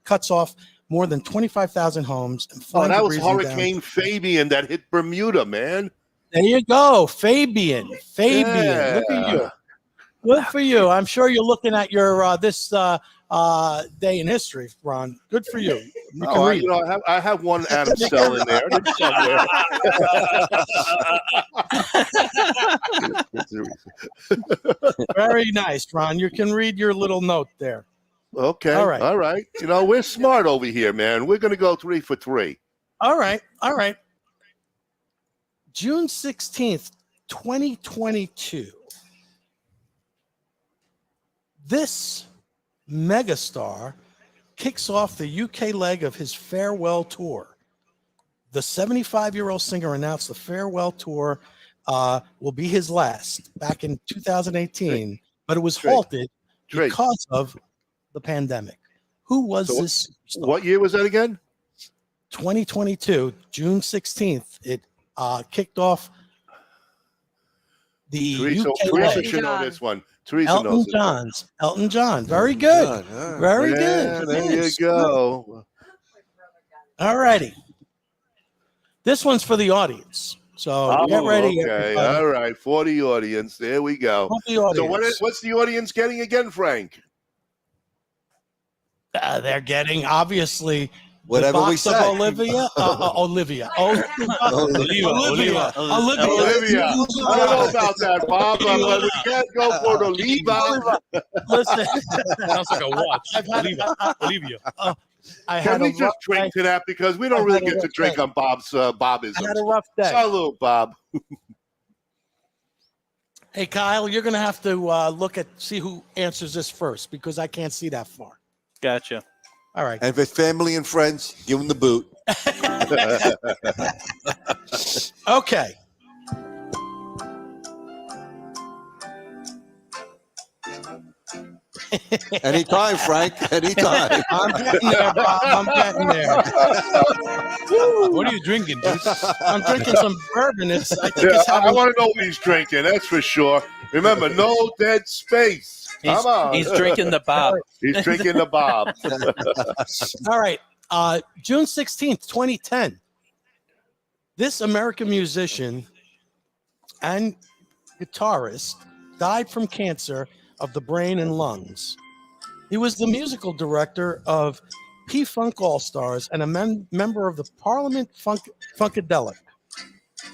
cuts off more than 25,000 homes. And that was Hurricane Fabian that hit Bermuda, man. There you go, Fabian. Yeah. Look at you. Good for you. I'm sure you're looking at your this day in history, Ron. Good for you. You can read. I have one Adam Cell in there. It's somewhere. Very nice, Ron. You can read your little note there. Okay. All right. All right. We're smart over here, man. We're going to go 3 for 3. All right. All right. June 16th, 2022. This megastar kicks off the UK leg of his farewell tour. The 75-year-old singer announced the farewell tour will be his last back in 2018, but it was halted because of the pandemic. Who was this superstar? What year was that again? 2022, June 16th. It kicked off the UK Teresa leg. should know this one. Teresa Elton knows John's. Elton John. Very good. Very good. There you go. All righty. This one's for the audience. So get ready. Okay. Everybody. All right. For the audience. There we go. For the audience. So what's the audience getting again, Frank? They're getting, obviously, whatever we say. Olivia. Olivia. Olivia. I don't know about that, Bob. But we can't go for the Oliva. Listen. Sounds like a watch. Olivia. Can we just drink to that, because we don't really get to drink on Bob's Bobisms. I had a rough day. Salute, Bob. Hey, Kyle, you're going to have to see who answers this first, because I can't see that far. Gotcha. All right. And if it's family and friends, give them the boot. Okay. Anytime, Frank. Anytime. I'm getting there, Bob. I'm getting there. What are you drinking, dude? I'm drinking some bourbon. I want to know what he's drinking. That's for sure. Remember, no dead space. Come on. He's drinking the Bob. He's drinking the Bob. All right. June 16th, 2010. This American musician and guitarist died from cancer of the brain and lungs. He was the musical director of P-Funk All-Stars and a member of the Parliament Funkadelic.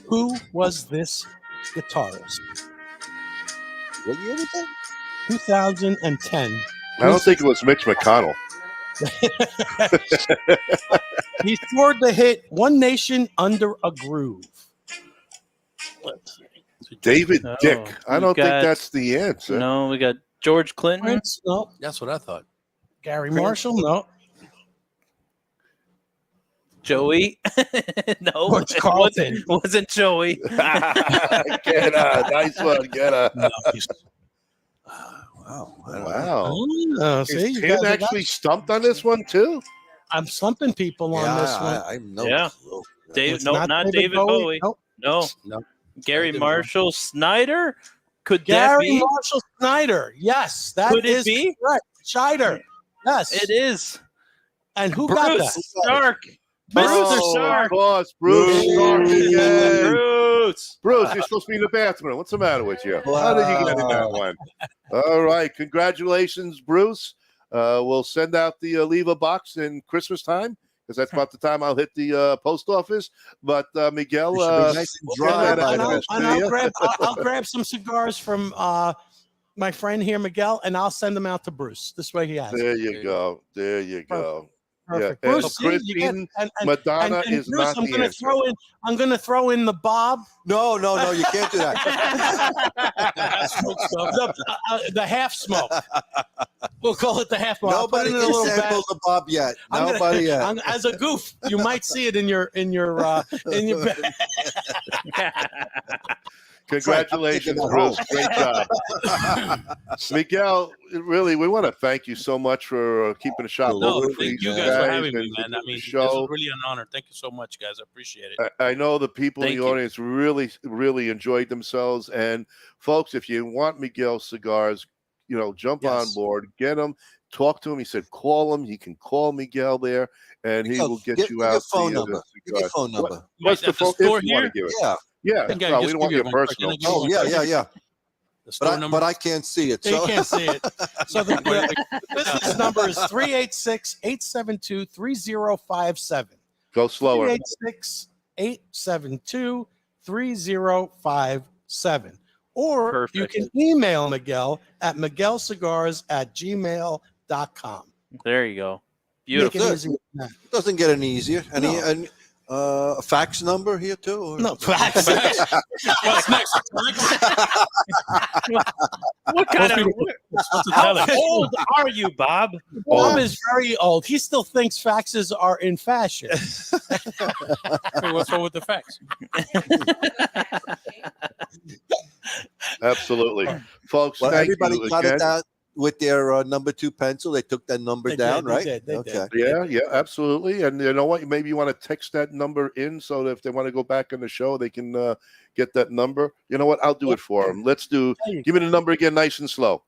Who was this guitarist? What year was that? 2010. I don't think it was Mitch McConnell. He scored the hit "One Nation Under a Groove." David Dick. I don't think that's the answer. No, we got George Clinton. Prince, no. That's what I thought. Gary Marshall, no. Joey. No. George Carlton. Wasn't Joey. Get her. Nice one. Get her. No, Wow. Oh, see, Is you Tim guys actually stumped on this one too? I'm stumping people on this one. I'm no clue. Dave, no, not David Bowie. Nope. No. Gary Marshall Snyder. Could Gary that be? Marshall Snyder. Yes, that Could it is be? correct. Schneider. Yes, It is. And who got Bruce that? Stark. Bruce Stark. Of course, Bruce Stark again. Bruce. Bruce, you're supposed to be in the bathroom. What's the matter with you? How did you get in that one? All right. Congratulations, Bruce. We'll send out the Oliva box in Christmas time, because that's about the time I'll hit the post office. But Miguel, nice and dry by then. I'll grab some cigars from my friend here, Miguel, and I'll send them out to Bruce. This way he has. There you go. There you go. Perfect. Yeah. Bruce, And see, you get- Madonna is Bruce, not I'm the gonna answer. I'm gonna throw in the Bob. No, you can't do that. The half smoke. We'll call it the half smoke. Nobody I'll put it in a can little sample bag. the Bob yet. Nobody yet. As a goof, you might see it in your bag. Congratulations, Bruce. Great job. Miguel, really, we want to thank you so much for keeping the shop No, open for thank these you guys for having me, and man. I the mean, this is show. really an honor. Thank you so much, guys. I appreciate it. I know the people in Thank the you. audience really enjoyed themselves. And folks, if you want Miguel cigars, jump on board, get them, talk to him. He said, call him. He can call Miguel there, and he will get you out. Your phone number. Give your phone number. What's the At the phone? store If you want here? to give it. Yeah. Yeah. Okay, No, we just don't want give your me one personal. second. Oh, yeah. The store number. But I can't see it. You So can't see it. So the business number is 386-872-3057. Go slower. 386-872-3057. Or Perfect. you can email Miguel at miguelcigars@gmail.com. There you go. Make Beautiful. it easier than that. it doesn't get any easier. No. A fax number here too? Or? No, fax. What's next? What kind of how old are you, Bob? Bob is very old. He still thinks faxes are in fashion. Hey, what's wrong with the fax? Absolutely. Folks, Well, thank everybody you got again. it down with their number 2 pencil. They took that number They down, did, they right? did, they Okay. did. Yeah, absolutely. And you know what? Maybe you want to text that number in so that if they want to go back on the show, they can get that number. You know what? I'll do it for them. Let's do. Give me the number again, nice and slow.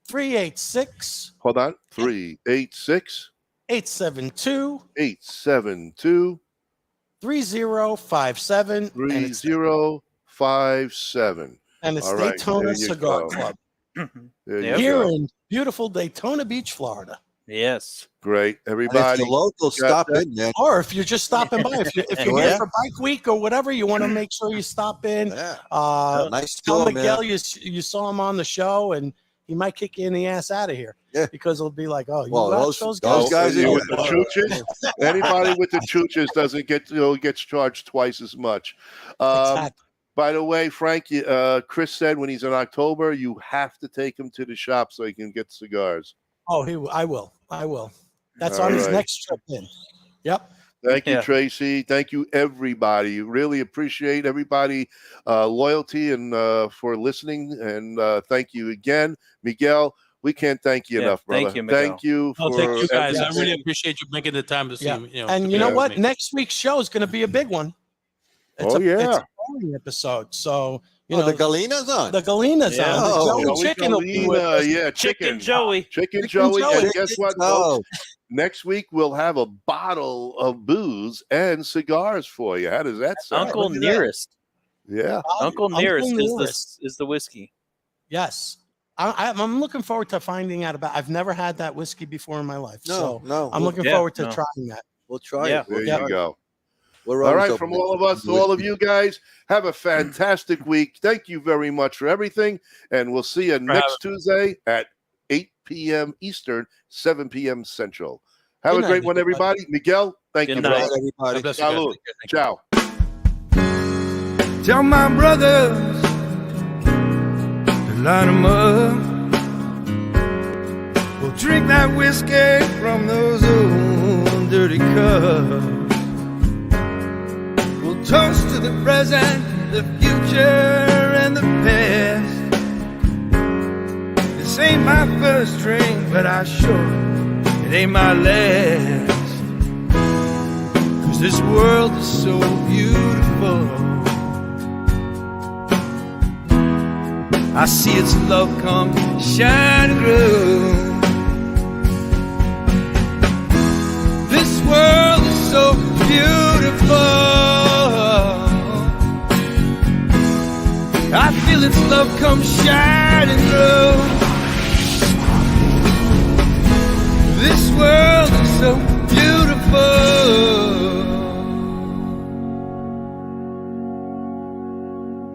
386 Hold on. 386 872 872 3057. 3057. And it's All right, Daytona there you Cigar go. Club. There you Here go. in beautiful Daytona Beach, Florida. Yes. Great. And if Everybody. you're local, got stop that? in, man. Or if you're just stopping by, if you're Yeah. here for Bike Week or whatever, you want to make sure you stop in. Yeah. Nice Tell store, Miguel man. you saw him on the show, and he might kick you in the ass out of here. Yeah. Because it'll be like, oh, you Well, watch those those guys. guys You are with the chooches. Anybody with the chooches doesn't get gets charged twice as much. Exactly. By the way, Frank, Chris said when he's in October, you have to take him to the shop so he can get cigars. Oh, I will. That's All on his right. next trip in. Yep. Thank you, Yeah. Tracy. Thank you, everybody. Really appreciate everybody loyalty and for listening. And thank you again, Miguel. We can't thank you Yeah, enough, brother. thank you, Miguel. Thank you for Thank you guys. I everything. really appreciate you making the time to see Yeah. me. And to you be know here what? with me. Next week's show is going to be a big one. It's Oh, a yeah. boring episode. So, you Oh, know, the Galina's on. the Galina's Yeah. on. Oh, The Joey Chicken will be with us. yeah, Chicken Joey. Chicken Joey. Joey. And guess what, Oh, folks? Next week we'll have a bottle of booze and cigars for you. How does that sound? Uncle look at that. Nearest. Yeah. Uncle Nearest Nearest. is the whiskey. Yes. I'm looking forward to finding out about. I've never had that whiskey before in my life, so no. I'm looking Yeah, forward to no. trying that. We'll try Yeah. it. There Yeah. you go. We're All always right, open from to all of us to all of you guys, have a fantastic week. Thank you very much for everything, and we'll see you next Tuesday at 8 p.m. Eastern, 7 p.m. Central. Have Good a night, great one, everybody. Miguel, thank Good you, night. brother. everybody. God bless you guys. Salud. Take care. Thank you. Ciao. Tell my brothers to line 'em up. We'll drink that whiskey from those old dirty cups. We'll toast to the present, the future, and the past. This ain't my first drink, but I sure it ain't my last. 'Cause this world is so beautiful. I see its love come shining through. This world is so beautiful. I feel its love come shining through. This world is so